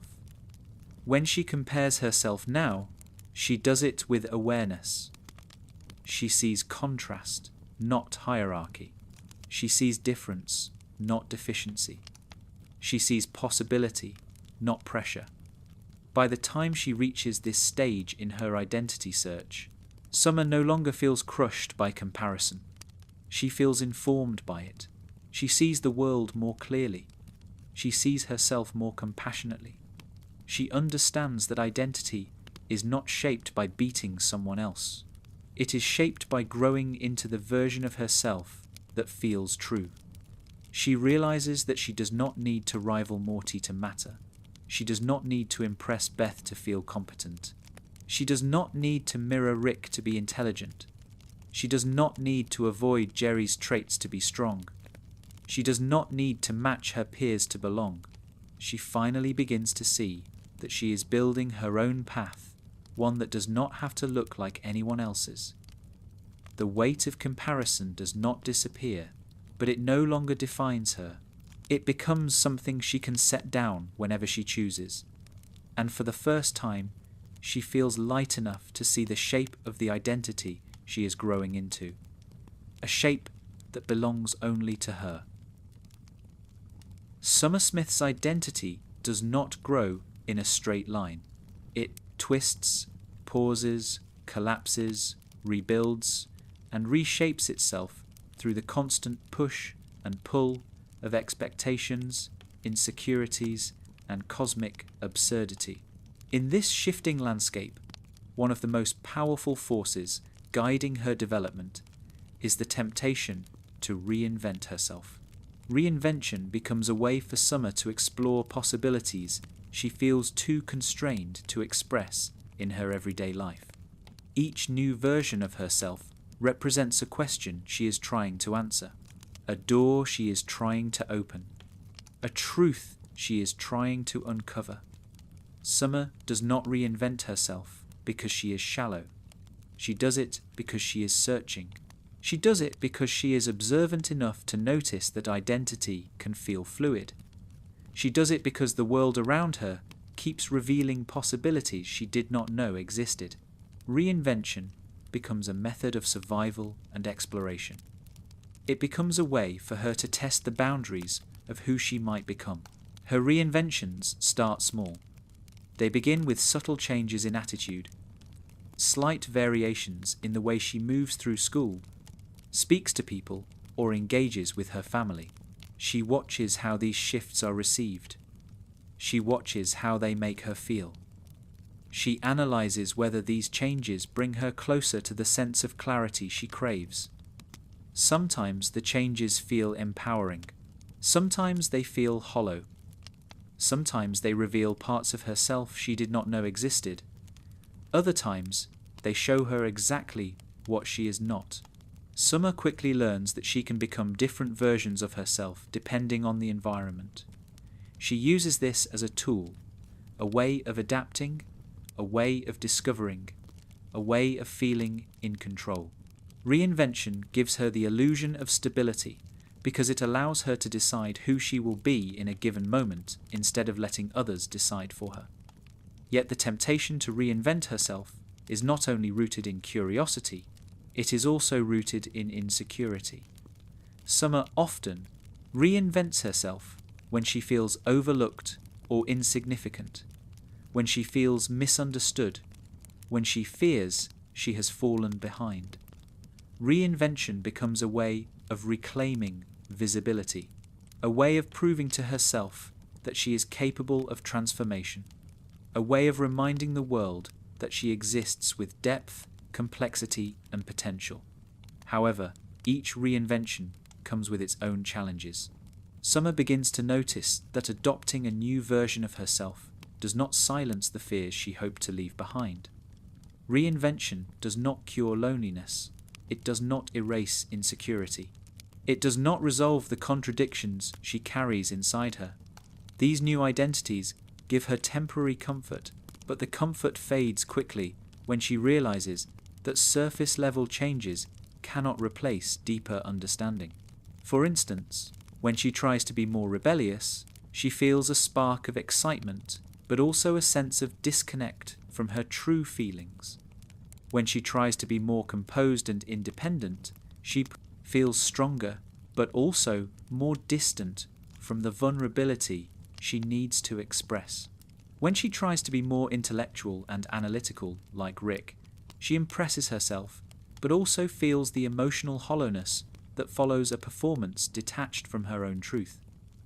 When she compares herself now, she does it with awareness. She sees contrast, not hierarchy. She sees difference, not deficiency. She sees possibility, not pressure. By the time she reaches this stage in her identity search, Summer no longer feels crushed by comparison. She feels informed by it. She sees the world more clearly. She sees herself more compassionately. She understands that identity is not shaped by beating someone else. It is shaped by growing into the version of herself that feels true. She realizes that she does not need to rival Morty to matter. She does not need to impress Beth to feel competent. She does not need to mirror Rick to be intelligent. She does not need to avoid Jerry's traits to be strong. She does not need to match her peers to belong. She finally begins to see that she is building her own path, one that does not have to look like anyone else's. The weight of comparison does not disappear, but it no longer defines her. It becomes something she can set down whenever she chooses. And for the first time, she feels light enough to see the shape of the identity she is growing into. A shape that belongs only to her. Summer Smith's identity does not grow in a straight line. It twists, pauses, collapses, rebuilds, and reshapes itself through the constant push and pull of expectations, insecurities, and cosmic absurdity. In this shifting landscape, one of the most powerful forces guiding her development is the temptation to reinvent herself. Reinvention becomes a way for Summer to explore possibilities she feels too constrained to express in her everyday life. Each new version of herself represents a question she is trying to answer, a door she is trying to open, a truth she is trying to uncover. Summer does not reinvent herself because she is shallow. She does it because she is searching. She does it because she is observant enough to notice that identity can feel fluid. She does it because the world around her keeps revealing possibilities she did not know existed. Reinvention becomes a method of survival and exploration. It becomes a way for her to test the boundaries of who she might become. Her reinventions start small. They begin with subtle changes in attitude, slight variations in the way she moves through school, speaks to people, or engages with her family. She watches how these shifts are received. She watches how they make her feel. She analyzes whether these changes bring her closer to the sense of clarity she craves. Sometimes the changes feel empowering. Sometimes they feel hollow. Sometimes they reveal parts of herself she did not know existed. Other times, they show her exactly what she is not. Summer quickly learns that she can become different versions of herself depending on the environment. She uses this as a tool, a way of adapting, a way of discovering, a way of feeling in control. Reinvention gives her the illusion of stability because it allows her to decide who she will be in a given moment instead of letting others decide for her. Yet the temptation to reinvent herself is not only rooted in curiosity, it is also rooted in insecurity. Summer often reinvents herself when she feels overlooked or insignificant, when she feels misunderstood, when she fears she has fallen behind. Reinvention becomes a way of reclaiming visibility, a way of proving to herself that she is capable of transformation, a way of reminding the world that she exists with depth, complexity, and potential. However, each reinvention comes with its own challenges. Summer begins to notice that adopting a new version of herself does not silence the fears she hoped to leave behind. Reinvention does not cure loneliness. It does not erase insecurity. It does not resolve the contradictions she carries inside her. These new identities give her temporary comfort, but the comfort fades quickly when she realizes that surface-level changes cannot replace deeper understanding. For instance, when she tries to be more rebellious, she feels a spark of excitement, but also a sense of disconnect from her true feelings. When she tries to be more composed and independent, she feels stronger, but also more distant from the vulnerability she needs to express. When she tries to be more intellectual and analytical, like Rick, she impresses herself, but also feels the emotional hollowness that follows a performance detached from her own truth.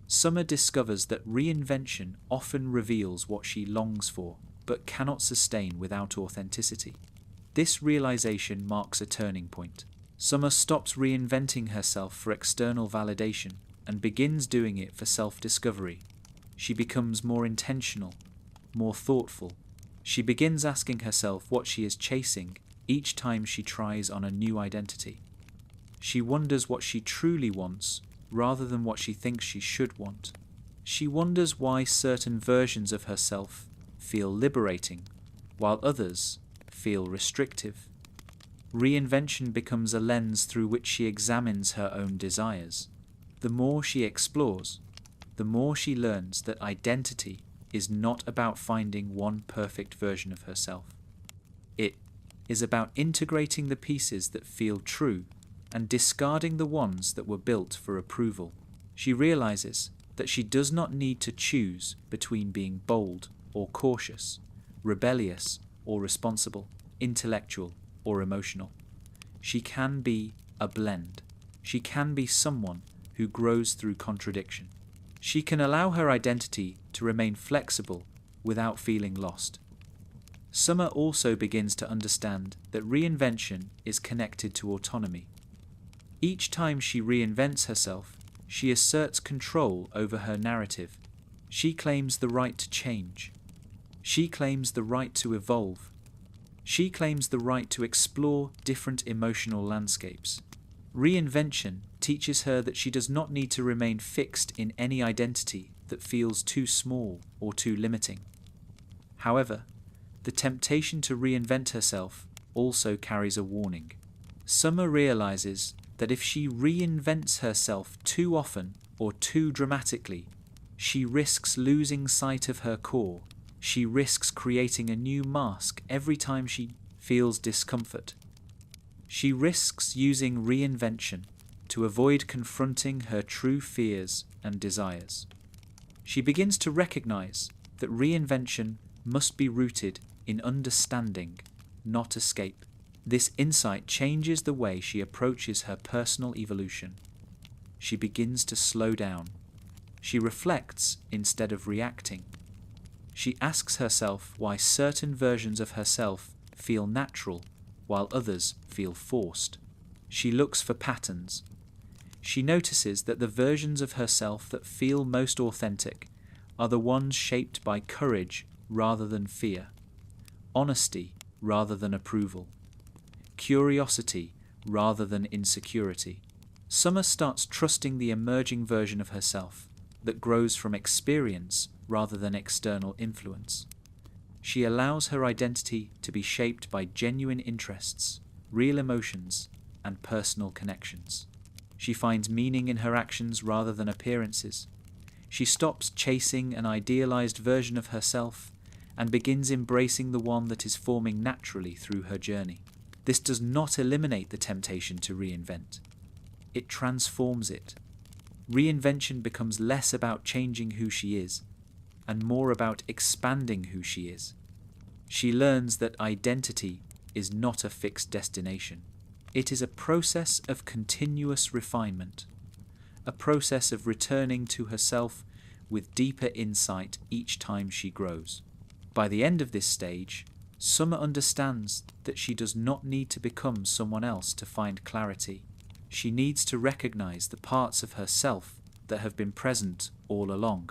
Summer discovers that reinvention often reveals what she longs for, but cannot sustain without authenticity. This realization marks a turning point. Summer stops reinventing herself for external validation and begins doing it for self-discovery. She becomes more intentional, more thoughtful. She begins asking herself what she is chasing each time she tries on a new identity. She wonders what she truly wants rather than what she thinks she should want. She wonders why certain versions of herself feel liberating while others feel restrictive. Reinvention becomes a lens through which she examines her own desires. The more she explores, the more she learns that identity is not about finding one perfect version of herself. It is about integrating the pieces that feel true and discarding the ones that were built for approval. She realizes that she does not need to choose between being bold or cautious, rebellious or responsible, intellectual or emotional. She can be a blend. She can be someone who grows through contradiction. She can allow her identity to remain flexible without feeling lost. Summer also begins to understand that reinvention is connected to autonomy. Each time she reinvents herself, she asserts control over her narrative. She claims the right to change. She claims the right to evolve. She claims the right to explore different emotional landscapes. Reinvention teaches her that she does not need to remain fixed in any identity that feels too small or too limiting. However, the temptation to reinvent herself also carries a warning. Summer realizes that if she reinvents herself too often or too dramatically, she risks losing sight of her core. She risks creating a new mask every time she feels discomfort. She risks using reinvention to avoid confronting her true fears and desires. She begins to recognize that reinvention must be rooted in understanding, not escape. This insight changes the way she approaches her personal evolution. She begins to slow down. She reflects instead of reacting. She asks herself why certain versions of herself feel natural while others feel forced. She looks for patterns. She notices that the versions of herself that feel most authentic are the ones shaped by courage rather than fear, honesty rather than approval, curiosity rather than insecurity. Summer starts trusting the emerging version of herself that grows from experience rather than external influence. She allows her identity to be shaped by genuine interests, real emotions, and personal connections. She finds meaning in her actions rather than appearances. She stops chasing an idealized version of herself and begins embracing the one that is forming naturally through her journey. This does not eliminate the temptation to reinvent. It transforms it. Reinvention becomes less about changing who she is and more about expanding who she is. She learns that identity is not a fixed destination. It is a process of continuous refinement, a process of returning to herself with deeper insight each time she grows. By the end of this stage, Summer understands that she does not need to become someone else to find clarity. She needs to recognize the parts of herself that have been present all along.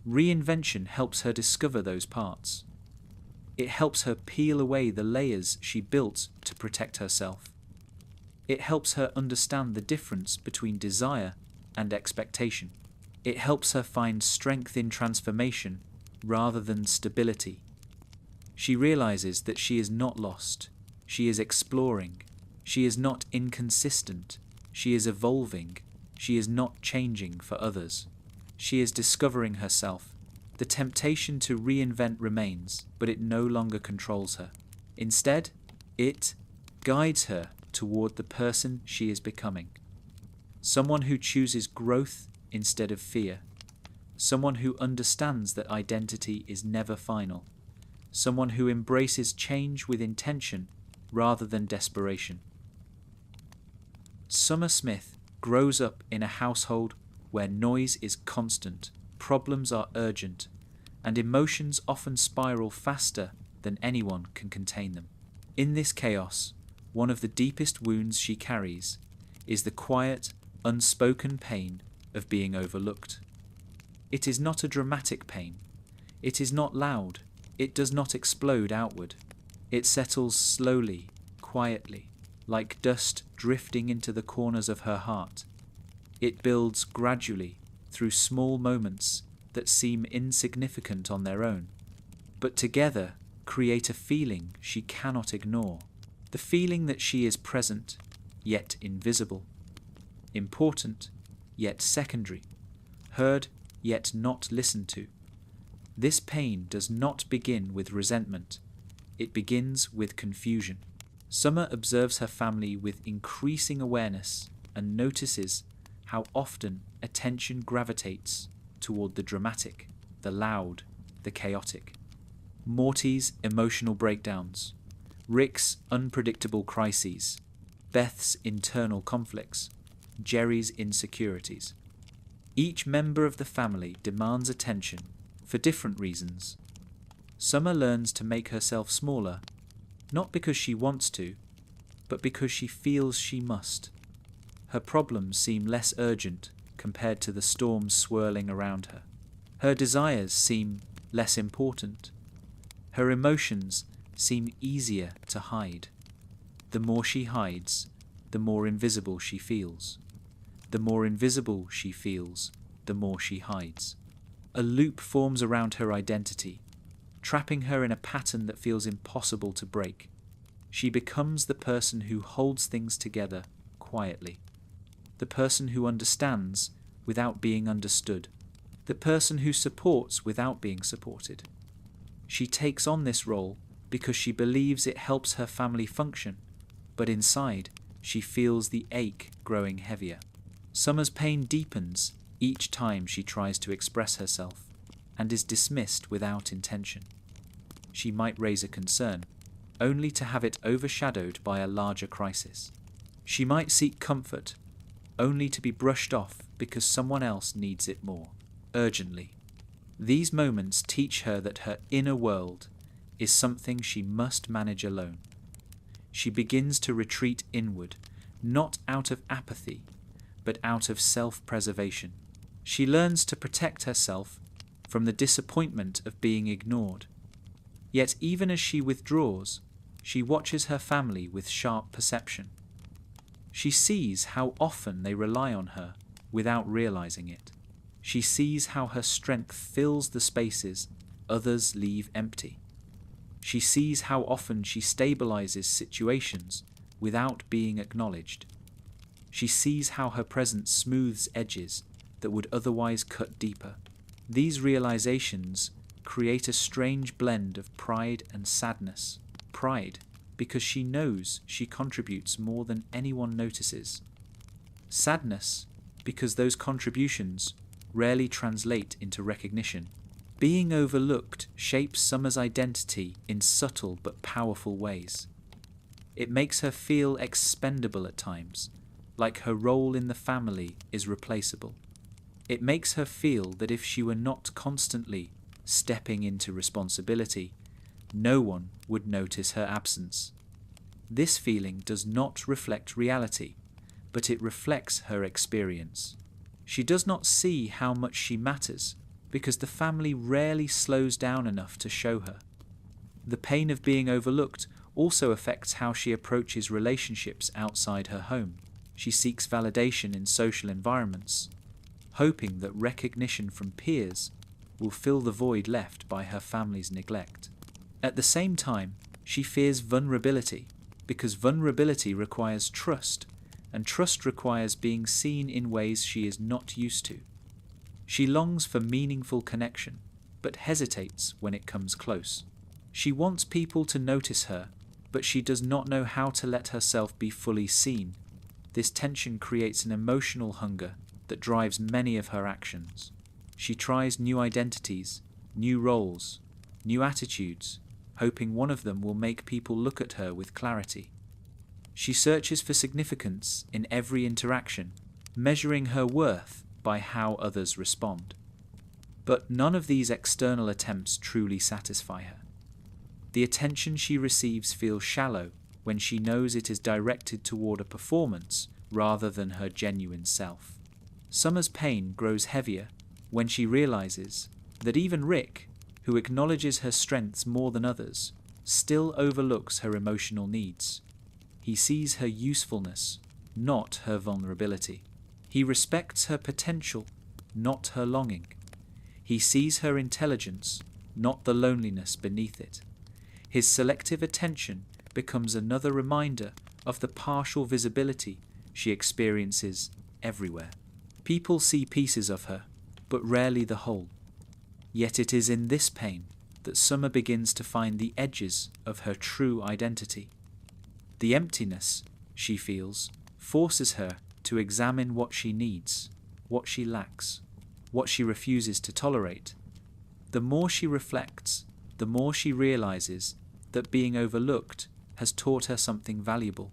Reinvention helps her discover those parts. It helps her peel away the layers she built to protect herself. It helps her understand the difference between desire and expectation. It helps her find strength in transformation rather than stability. She realizes that she is not lost. She is exploring. She is not inconsistent. She is evolving. She is not changing for others. She is discovering herself. The temptation to reinvent remains, but it no longer controls her. Instead, it guides her toward the person she is becoming. Someone who chooses growth instead of fear. Someone who understands that identity is never final. Someone who embraces change with intention rather than desperation. Summer Smith grows up in a household where noise is constant, problems are urgent, and emotions often spiral faster than anyone can contain them. In this chaos, one of the deepest wounds she carries is the quiet, unspoken pain of being overlooked. It is not a dramatic pain. It is not loud. It does not explode outward. It settles slowly, quietly, like dust drifting into the corners of her heart. It builds gradually through small moments that seem insignificant on their own, but together create a feeling she cannot ignore. The feeling that she is present, yet invisible. Important, yet secondary. Heard, yet not listened to. This pain does not begin with resentment. It begins with confusion. Summer observes her family with increasing awareness and notices how often attention gravitates toward the dramatic, the loud, the chaotic. Morty's emotional breakdowns, Rick's unpredictable crises, Beth's internal conflicts, Jerry's insecurities. Each member of the family demands attention for different reasons. Summer learns to make herself smaller, not because she wants to, but because she feels she must. Her problems seem less urgent compared to the storms swirling around her. Her desires seem less important. Her emotions seem easier to hide. The more she hides, the more invisible she feels. The more invisible she feels, the more she hides. A loop forms around her identity, trapping her in a pattern that feels impossible to break. She becomes the person who holds things together quietly, the person who understands without being understood, the person who supports without being supported. She takes on this role because she believes it helps her family function, but inside she feels the ache growing heavier. Summer's pain deepens each time she tries to express herself and is dismissed without intention. She might raise a concern, only to have it overshadowed by a larger crisis. She might seek comfort, only to be brushed off because someone else needs it more, urgently. These moments teach her that her inner world is something she must manage alone. She begins to retreat inward, not out of apathy, but out of self-preservation. She learns to protect herself from the disappointment of being ignored. Yet even as she withdraws, she watches her family with sharp perception. She sees how often they rely on her without realizing it. She sees how her strength fills the spaces others leave empty. She sees how often she stabilizes situations without being acknowledged. She sees how her presence smooths edges that would otherwise cut deeper. These realizations create a strange blend of pride and sadness. Pride, because she knows she contributes more than anyone notices. Sadness, because those contributions rarely translate into recognition. Being overlooked shapes Summer's identity in subtle but powerful ways. It makes her feel expendable at times, like her role in the family is replaceable. It makes her feel that if she were not constantly stepping into responsibility, no one would notice her absence. This feeling does not reflect reality, but it reflects her experience. She does not see how much she matters because the family rarely slows down enough to show her. The pain of being overlooked also affects how she approaches relationships outside her home. She seeks validation in social environments, hoping that recognition from peers will fill the void left by her family's neglect. At the same time, she fears vulnerability because vulnerability requires trust, and trust requires being seen in ways she is not used to. She longs for meaningful connection, but hesitates when it comes close. She wants people to notice her, but she does not know how to let herself be fully seen. This tension creates an emotional hunger that drives many of her actions. She tries new identities, new roles, new attitudes, hoping one of them will make people look at her with clarity. She searches for significance in every interaction, measuring her worth by how others respond. But none of these external attempts truly satisfy her. The attention she receives feels shallow when she knows it is directed toward a performance rather than her genuine self. Summer's pain grows heavier when she realizes that even Rick, who acknowledges her strengths more than others, still overlooks her emotional needs. He sees her usefulness, not her vulnerability. He respects her potential, not her longing. He sees her intelligence, not the loneliness beneath it. His selective attention becomes another reminder of the partial visibility she experiences everywhere. People see pieces of her, but rarely the whole. Yet it is in this pain that Summer begins to find the edges of her true identity. The emptiness she feels forces her to examine what she needs, what she lacks, what she refuses to tolerate. The more she reflects, the more she realizes that being overlooked has taught her something valuable.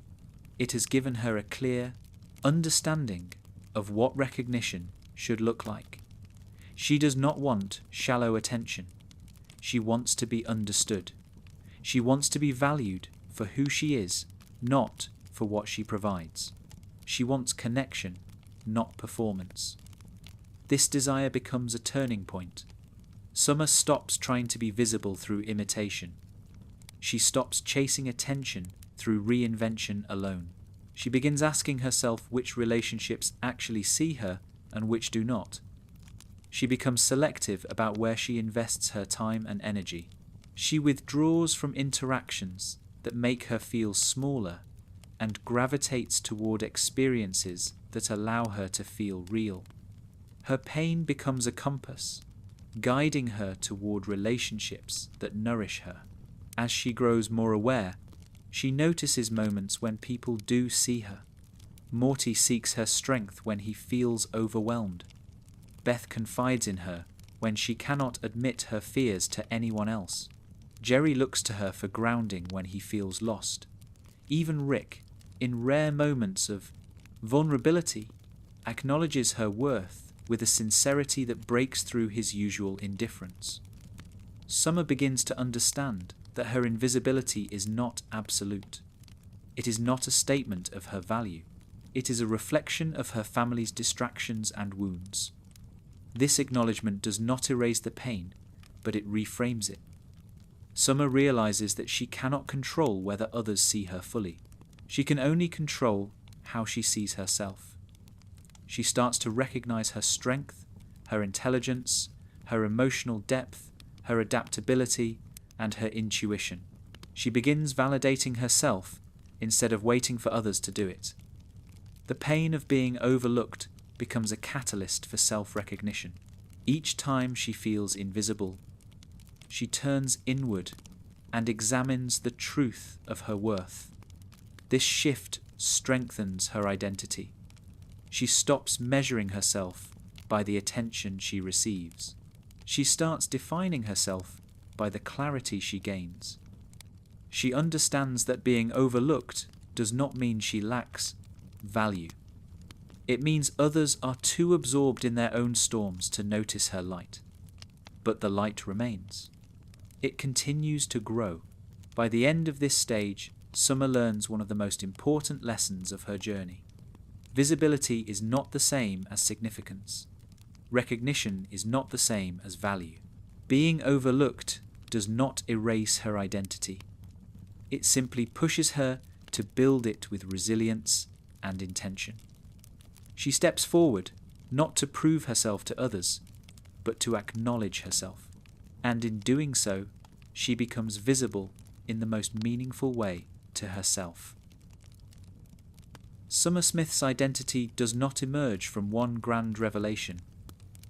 It has given her a clear understanding of what recognition should look like. She does not want shallow attention. She wants to be understood. She wants to be valued for who she is, not for what she provides. She wants connection, not performance. This desire becomes a turning point. Summer stops trying to be visible through imitation. She stops chasing attention through reinvention alone. She begins asking herself which relationships actually see her and which do not. She becomes selective about where she invests her time and energy. She withdraws from interactions that make her feel smaller and gravitates toward experiences that allow her to feel real. Her pain becomes a compass, guiding her toward relationships that nourish her. As she grows more aware, she notices moments when people do see her. Morty seeks her strength when he feels overwhelmed. Beth confides in her when she cannot admit her fears to anyone else. Jerry looks to her for grounding when he feels lost. Even Rick, in rare moments of vulnerability, acknowledges her worth with a sincerity that breaks through his usual indifference. Summer begins to understand that her invisibility is not absolute. It is not a statement of her value. It is a reflection of her family's distractions and wounds. This acknowledgement does not erase the pain, but it reframes it. Summer realizes that she cannot control whether others see her fully. She can only control how she sees herself. She starts to recognize her strength, her intelligence, her emotional depth, her adaptability, and her intuition. She begins validating herself instead of waiting for others to do it. The pain of being overlooked becomes a catalyst for self-recognition. Each time she feels invisible, she turns inward and examines the truth of her worth. This shift strengthens her identity. She stops measuring herself by the attention she receives. She starts defining herself by the clarity she gains. She understands that being overlooked does not mean she lacks value. It means others are too absorbed in their own storms to notice her light. But the light remains. It continues to grow. By the end of this stage, Summer learns one of the most important lessons of her journey. Visibility is not the same as significance. Recognition is not the same as value. Being overlooked does not erase her identity. It simply pushes her to build it with resilience and intention. She steps forward, not to prove herself to others, but to acknowledge herself. And in doing so, she becomes visible in the most meaningful way to herself. Summer Smith's identity does not emerge from one grand revelation.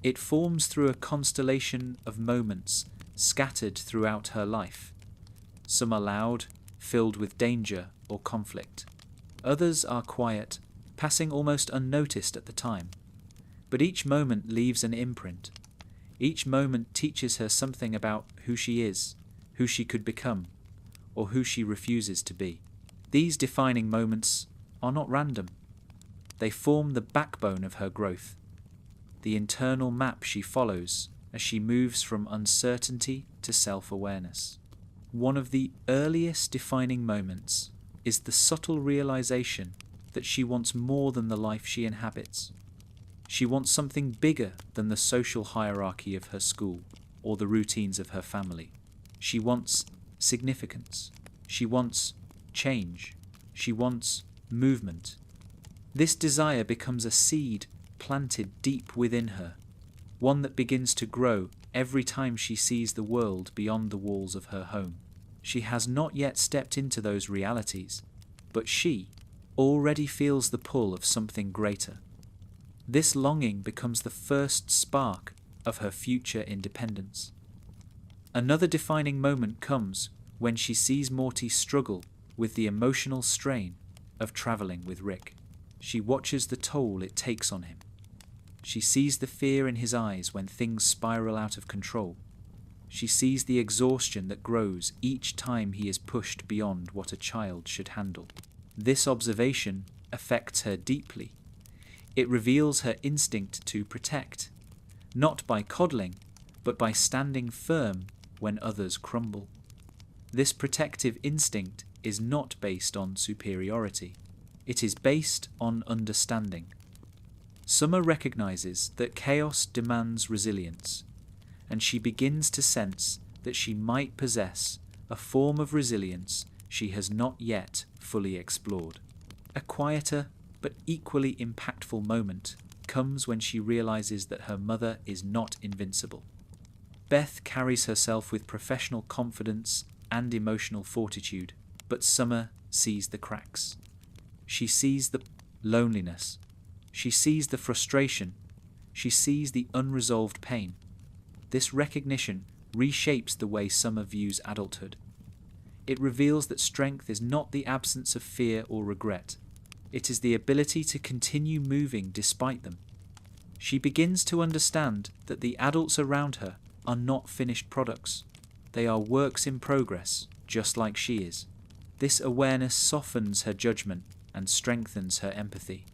It forms through a constellation of moments scattered throughout her life. Some are loud, filled with danger or conflict. Others are quiet, passing almost unnoticed at the time. But each moment leaves an imprint. Each moment teaches her something about who she is, who she could become, or who she refuses to be. These defining moments are not random. They form the backbone of her growth, the internal map she follows as she moves from uncertainty to self-awareness. One of the earliest defining moments is the subtle realization that she wants more than the life she inhabits. She wants something bigger than the social hierarchy of her school or the routines of her family. She wants significance. She wants change. She wants movement. This desire becomes a seed planted deep within her, one that begins to grow every time she sees the world beyond the walls of her home. She has not yet stepped into those realities, but she already feels the pull of something greater. This longing becomes the first spark of her future independence. Another defining moment comes when she sees Morty struggle with the emotional strain of traveling with Rick. She watches the toll it takes on him. She sees the fear in his eyes when things spiral out of control. She sees the exhaustion that grows each time he is pushed beyond what a child should handle. This observation affects her deeply. It reveals her instinct to protect, not by coddling, but by standing firm when others crumble. This protective instinct is not based on superiority. It is based on understanding. Summer recognizes that chaos demands resilience, and she begins to sense that she might possess a form of resilience she has not yet fully explored. A quieter but equally impactful moment comes when she realizes that her mother is not invincible. Beth carries herself with professional confidence and emotional fortitude, but Summer sees the cracks. She sees the loneliness. She sees the frustration. She sees the unresolved pain. This recognition reshapes the way Summer views adulthood. It reveals that strength is not the absence of fear or regret. It is the ability to continue moving despite them. She begins to understand that the adults around her are not finished products. They are works in progress, just like she is. This awareness softens her judgment and strengthens her empathy.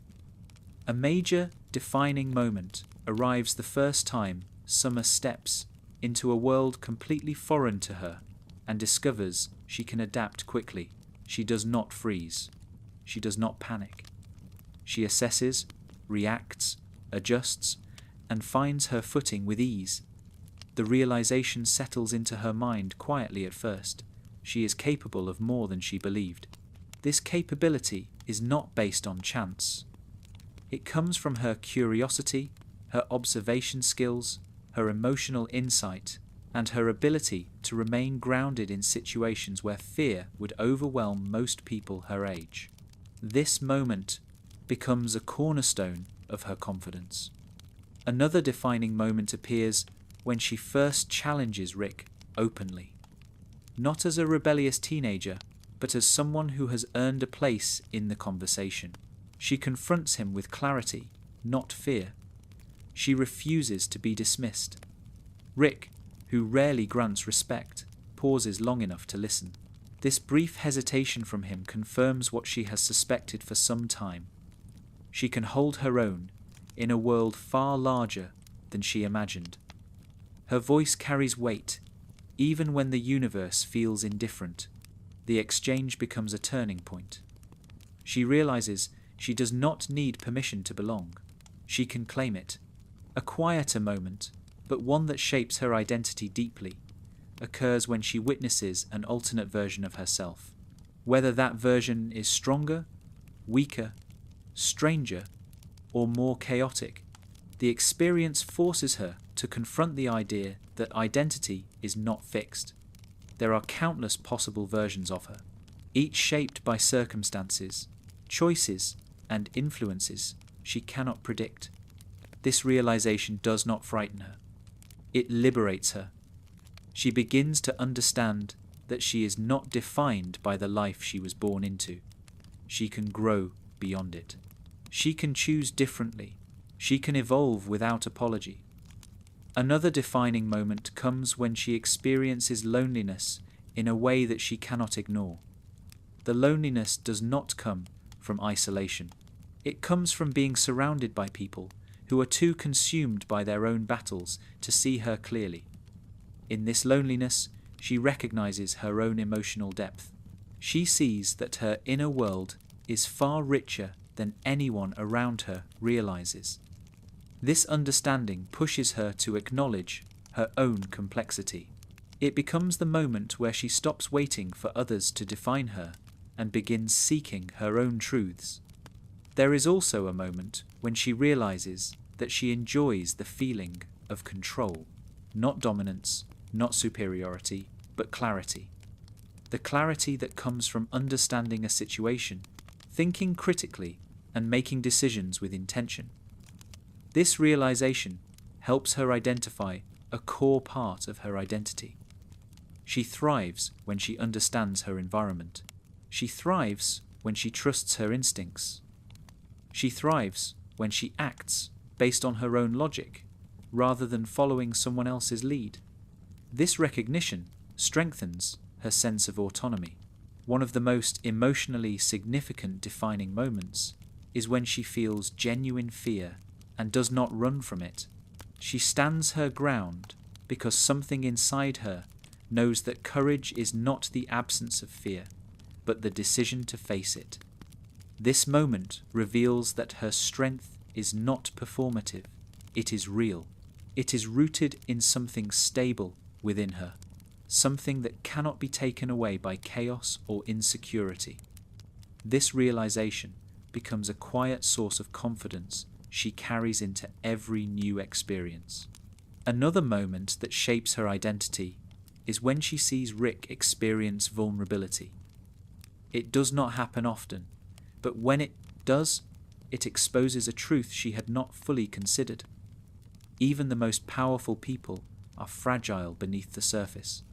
A major defining moment arrives the first time Summer steps into a world completely foreign to her and discovers she can adapt quickly. She does not freeze. She does not panic. She assesses, reacts, adjusts, and finds her footing with ease. The realization settles into her mind quietly at first. She is capable of more than she believed. This capability is not based on chance. It comes from her curiosity, her observation skills, her emotional insight, and her ability to remain grounded in situations where fear would overwhelm most people her age. This moment becomes a cornerstone of her confidence. Another defining moment appears when she first challenges Rick openly. Not as a rebellious teenager, but as someone who has earned a place in the conversation. She confronts him with clarity, not fear. She refuses to be dismissed. Rick, who rarely grants respect, pauses long enough to listen. This brief hesitation from him confirms what she has suspected for some time. She can hold her own in a world far larger than she imagined. Her voice carries weight, even when the universe feels indifferent. The exchange becomes a turning point. She realizes she does not need permission to belong. She can claim it. A quieter moment, but one that shapes her identity deeply, occurs when she witnesses an alternate version of herself. Whether that version is stronger, weaker, stranger, or more chaotic, the experience forces her to confront the idea that identity is not fixed. There are countless possible versions of her, each shaped by circumstances, choices, and influences she cannot predict. This realization does not frighten her. It liberates her. She begins to understand that she is not defined by the life she was born into. She can grow beyond it. She can choose differently. She can evolve without apology. Another defining moment comes when she experiences loneliness in a way that she cannot ignore. The loneliness does not come from isolation. It comes from being surrounded by people who are too consumed by their own battles to see her clearly. In this loneliness, she recognizes her own emotional depth. She sees that her inner world is far richer than anyone around her realizes. This understanding pushes her to acknowledge her own complexity. It becomes the moment where she stops waiting for others to define her and begins seeking her own truths. There is also a moment when she realizes that she enjoys the feeling of control, not dominance, not superiority, but clarity. The clarity that comes from understanding a situation, thinking critically, and making decisions with intention. This realization helps her identify a core part of her identity. She thrives when she understands her environment. She thrives when she trusts her instincts. She thrives when she acts based on her own logic, rather than following someone else's lead. This recognition strengthens her sense of autonomy. One of the most emotionally significant defining moments is when she feels genuine fear and does not run from it. She stands her ground because something inside her knows that courage is not the absence of fear, but the decision to face it. This moment reveals that her strength is not performative, it is real. It is rooted in something stable within her, something that cannot be taken away by chaos or insecurity. This realization becomes a quiet source of confidence she carries into every new experience. Another moment that shapes her identity is when she sees Rick experience vulnerability. It does not happen often, but when it does, it exposes a truth she had not fully considered. Even the most powerful people are fragile beneath the surface.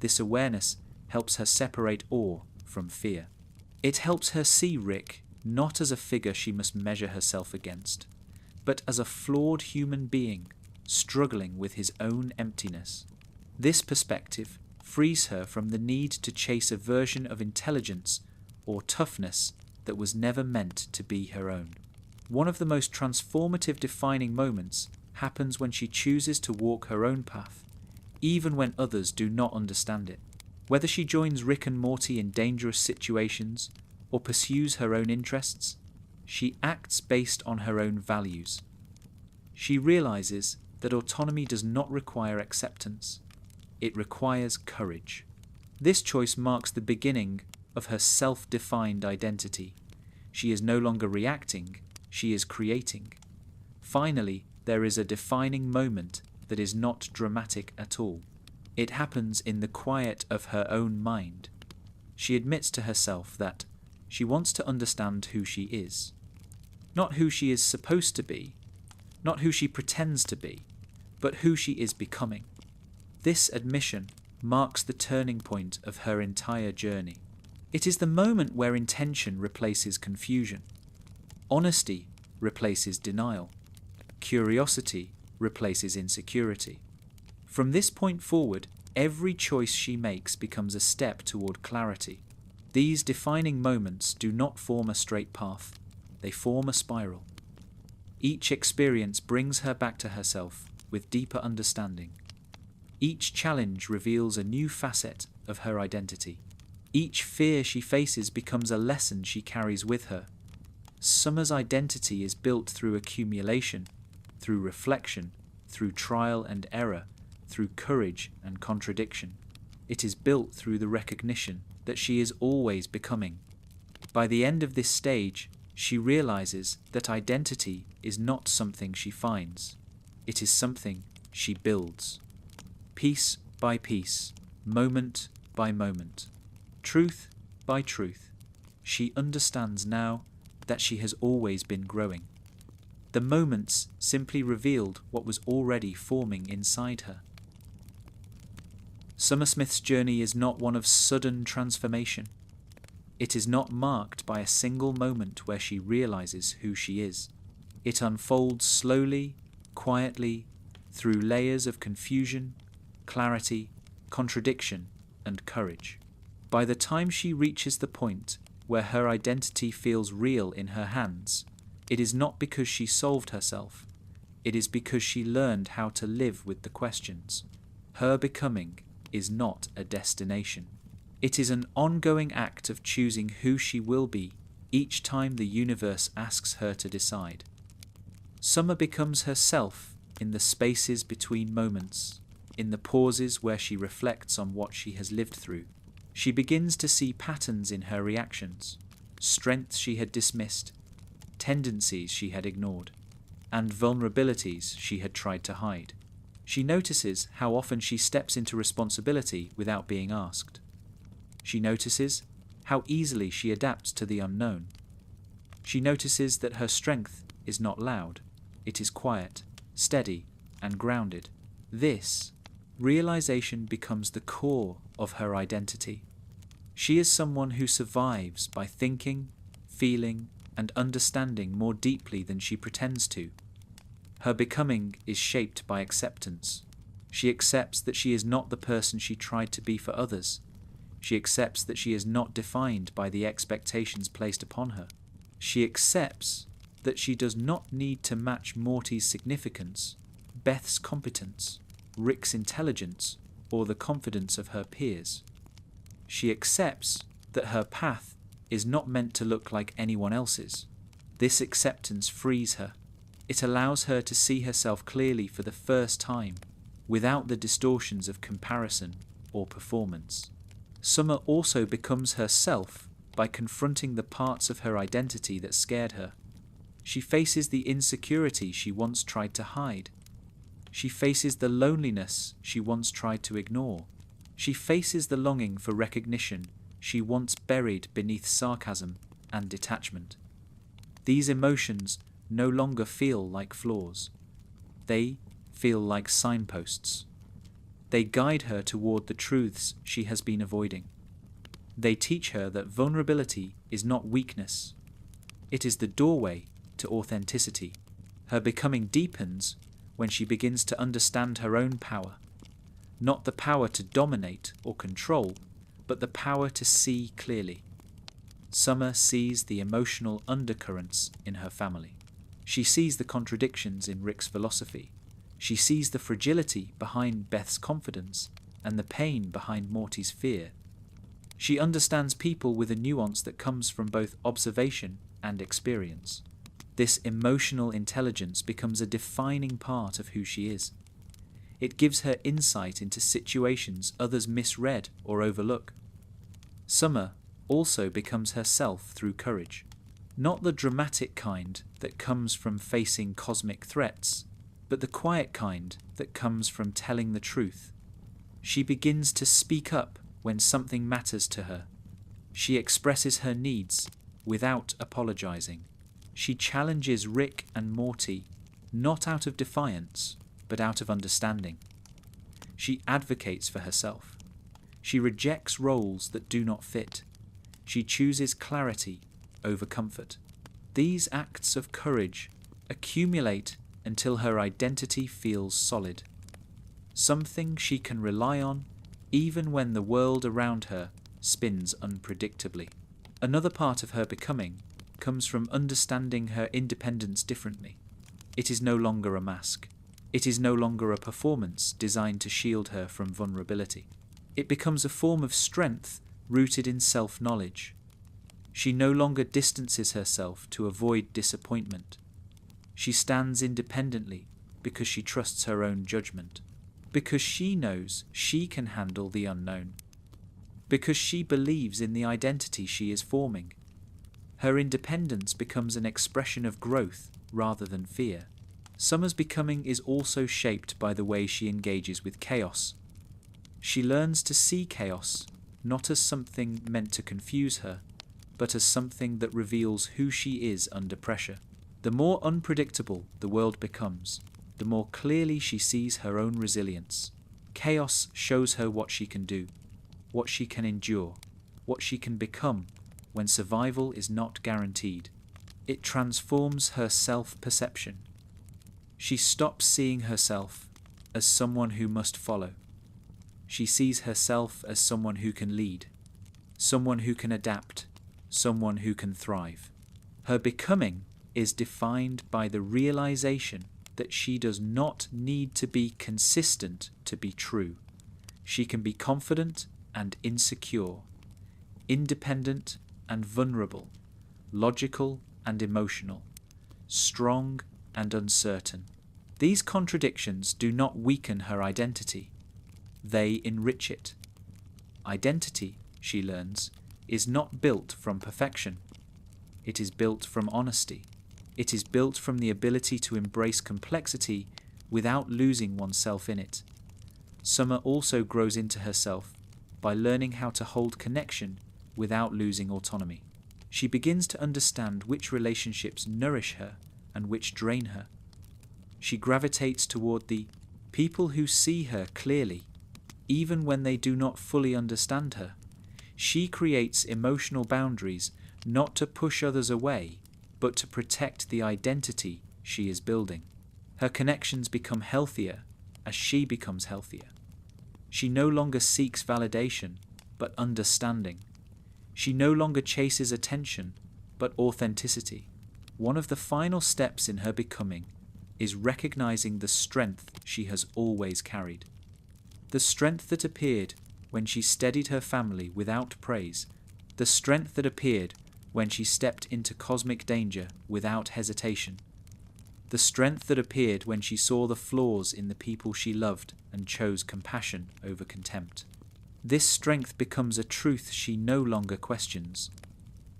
This awareness helps her separate awe from fear. It helps her see Rick not as a figure she must measure herself against, but as a flawed human being struggling with his own emptiness. This perspective frees her from the need to chase a version of intelligence or toughness that was never meant to be her own. One of the most transformative defining moments happens when she chooses to walk her own path, even when others do not understand it. Whether she joins Rick and Morty in dangerous situations or pursues her own interests, she acts based on her own values. She realizes that autonomy does not require acceptance, it requires courage. This choice marks the beginning of her self-defined identity. She is no longer reacting, she is creating. Finally, there is a defining moment that is not dramatic at all. It happens in the quiet of her own mind. She admits to herself that she wants to understand who she is. Not who she is supposed to be, not who she pretends to be, but who she is becoming. This admission marks the turning point of her entire journey. It is the moment where intention replaces confusion, honesty replaces denial, curiosity replaces insecurity. From this point forward, every choice she makes becomes a step toward clarity. These defining moments do not form a straight path, they form a spiral. Each experience brings her back to herself with deeper understanding. Each challenge reveals a new facet of her identity. Each fear she faces becomes a lesson she carries with her. Summer's identity is built through accumulation, through reflection, through trial and error, through courage and contradiction. It is built through the recognition that she is always becoming. By the end of this stage, she realizes that identity is not something she finds. It is something she builds. Piece by piece, moment by moment, truth by truth, she understands now that she has always been growing. The moments simply revealed what was already forming inside her. Summer Smith's journey is not one of sudden transformation. It is not marked by a single moment where she realizes who she is. It unfolds slowly, quietly, through layers of confusion, clarity, contradiction, and courage. By the time she reaches the point where her identity feels real in her hands, it is not because she solved herself, it is because she learned how to live with the questions. Her becoming is not a destination. It is an ongoing act of choosing who she will be each time the universe asks her to decide. Summer becomes herself in the spaces between moments, in the pauses where she reflects on what she has lived through. She begins to see patterns in her reactions, strengths she had dismissed, tendencies she had ignored, and vulnerabilities she had tried to hide. She notices how often she steps into responsibility without being asked. She notices how easily she adapts to the unknown. She notices that her strength is not loud, it is quiet, steady, and grounded. This realization becomes the core of her identity. She is someone who survives by thinking, feeling, and understanding more deeply than she pretends to. Her becoming is shaped by acceptance. She accepts that she is not the person she tried to be for others. She accepts that she is not defined by the expectations placed upon her. She accepts that she does not need to match Morty's significance, Beth's competence, Rick's intelligence, or the confidence of her peers. She accepts that her path is not meant to look like anyone else's. This acceptance frees her. It allows her to see herself clearly for the first time, without the distortions of comparison or performance. Summer also becomes herself by confronting the parts of her identity that scared her. She faces the insecurity she once tried to hide. She faces the loneliness she once tried to ignore. She faces the longing for recognition she once buried beneath sarcasm and detachment. These emotions no longer feel like flaws. They feel like signposts. They guide her toward the truths she has been avoiding. They teach her that vulnerability is not weakness. It is the doorway to authenticity. Her becoming deepens when she begins to understand her own power. Not the power to dominate or control, but the power to see clearly. Summer sees the emotional undercurrents in her family. She sees the contradictions in Rick's philosophy. She sees the fragility behind Beth's confidence and the pain behind Morty's fear. She understands people with a nuance that comes from both observation and experience. This emotional intelligence becomes a defining part of who she is. It gives her insight into situations others misread or overlook. Summer also becomes herself through courage. Not the dramatic kind that comes from facing cosmic threats, but the quiet kind that comes from telling the truth. She begins to speak up when something matters to her. She expresses her needs without apologizing. She challenges Rick and Morty not out of defiance, but out of understanding. She advocates for herself. She rejects roles that do not fit. She chooses clarity over comfort. These acts of courage accumulate until her identity feels solid, something she can rely on even when the world around her spins unpredictably. Another part of her becoming comes from understanding her independence differently. It is no longer a mask. It is no longer a performance designed to shield her from vulnerability. It becomes a form of strength rooted in self-knowledge. She no longer distances herself to avoid disappointment. She stands independently because she trusts her own judgment, because she knows she can handle the unknown, because she believes in the identity she is forming. Her independence becomes an expression of growth rather than fear. Summer's becoming is also shaped by the way she engages with chaos. She learns to see chaos not as something meant to confuse her, but as something that reveals who she is under pressure. The more unpredictable the world becomes, the more clearly she sees her own resilience. Chaos shows her what she can do, what she can endure, what she can become when survival is not guaranteed. It transforms her self-perception. She stops seeing herself as someone who must follow. She sees herself as someone who can lead, someone who can adapt, someone who can thrive. Her becoming is defined by the realization that she does not need to be consistent to be true. She can be confident and insecure, independent and vulnerable, logical and emotional, strong and uncertain. These contradictions do not weaken her identity. They enrich it. Identity, she learns, is not built from perfection. It is built from honesty. It is built from the ability to embrace complexity without losing oneself in it. Summer also grows into herself by learning how to hold connection without losing autonomy. She begins to understand which relationships nourish her and which drain her. She gravitates toward the people who see her clearly, even when they do not fully understand her. She creates emotional boundaries not to push others away, but to protect the identity she is building. Her connections become healthier as she becomes healthier. She no longer seeks validation, but understanding. She no longer chases attention, but authenticity. One of the final steps in her becoming is recognizing the strength she has always carried. The strength that appeared when she steadied her family without praise. The strength that appeared when she stepped into cosmic danger without hesitation. The strength that appeared when she saw the flaws in the people she loved and chose compassion over contempt. This strength becomes a truth she no longer questions.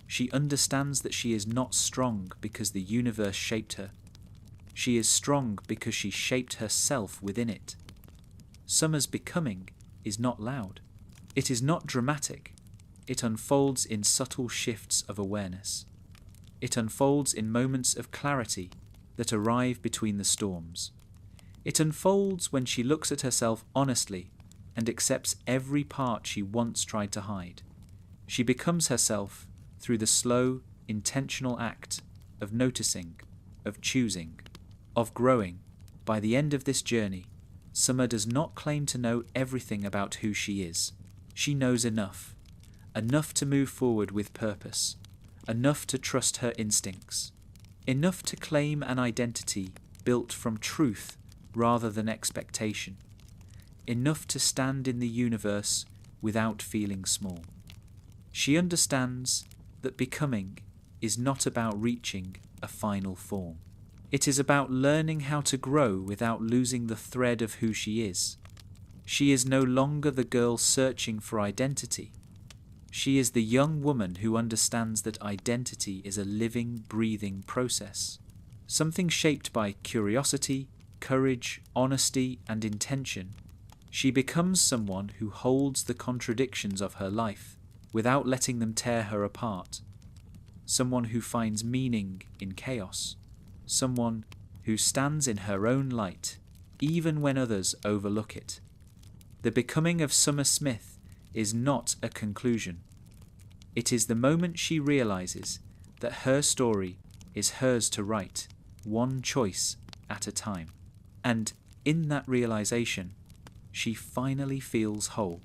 She understands that she is not strong because the universe shaped her. She is strong because she shaped herself within it. Summer's becoming is not loud. It is not dramatic. It unfolds in subtle shifts of awareness. It unfolds in moments of clarity that arrive between the storms. It unfolds when she looks at herself honestly and accepts every part she once tried to hide. She becomes herself through the slow, intentional act of noticing, of choosing, of growing. By the end of this journey, Summer does not claim to know everything about who she is. She knows enough to move forward with purpose, enough to trust her instincts, enough to claim an identity built from truth rather than expectation, enough to stand in the universe without feeling small. She understands that becoming is not about reaching a final form. It is about learning how to grow without losing the thread of who she is. She is no longer the girl searching for identity. She is the young woman who understands that identity is a living, breathing process, something shaped by curiosity, courage, honesty, and intention. She becomes someone who holds the contradictions of her life without letting them tear her apart, someone who finds meaning in chaos, someone who stands in her own light even when others overlook it. The becoming of Summer Smith is not a conclusion. It is the moment she realizes that her story is hers to write, one choice at a time. And in that realization, she finally feels whole.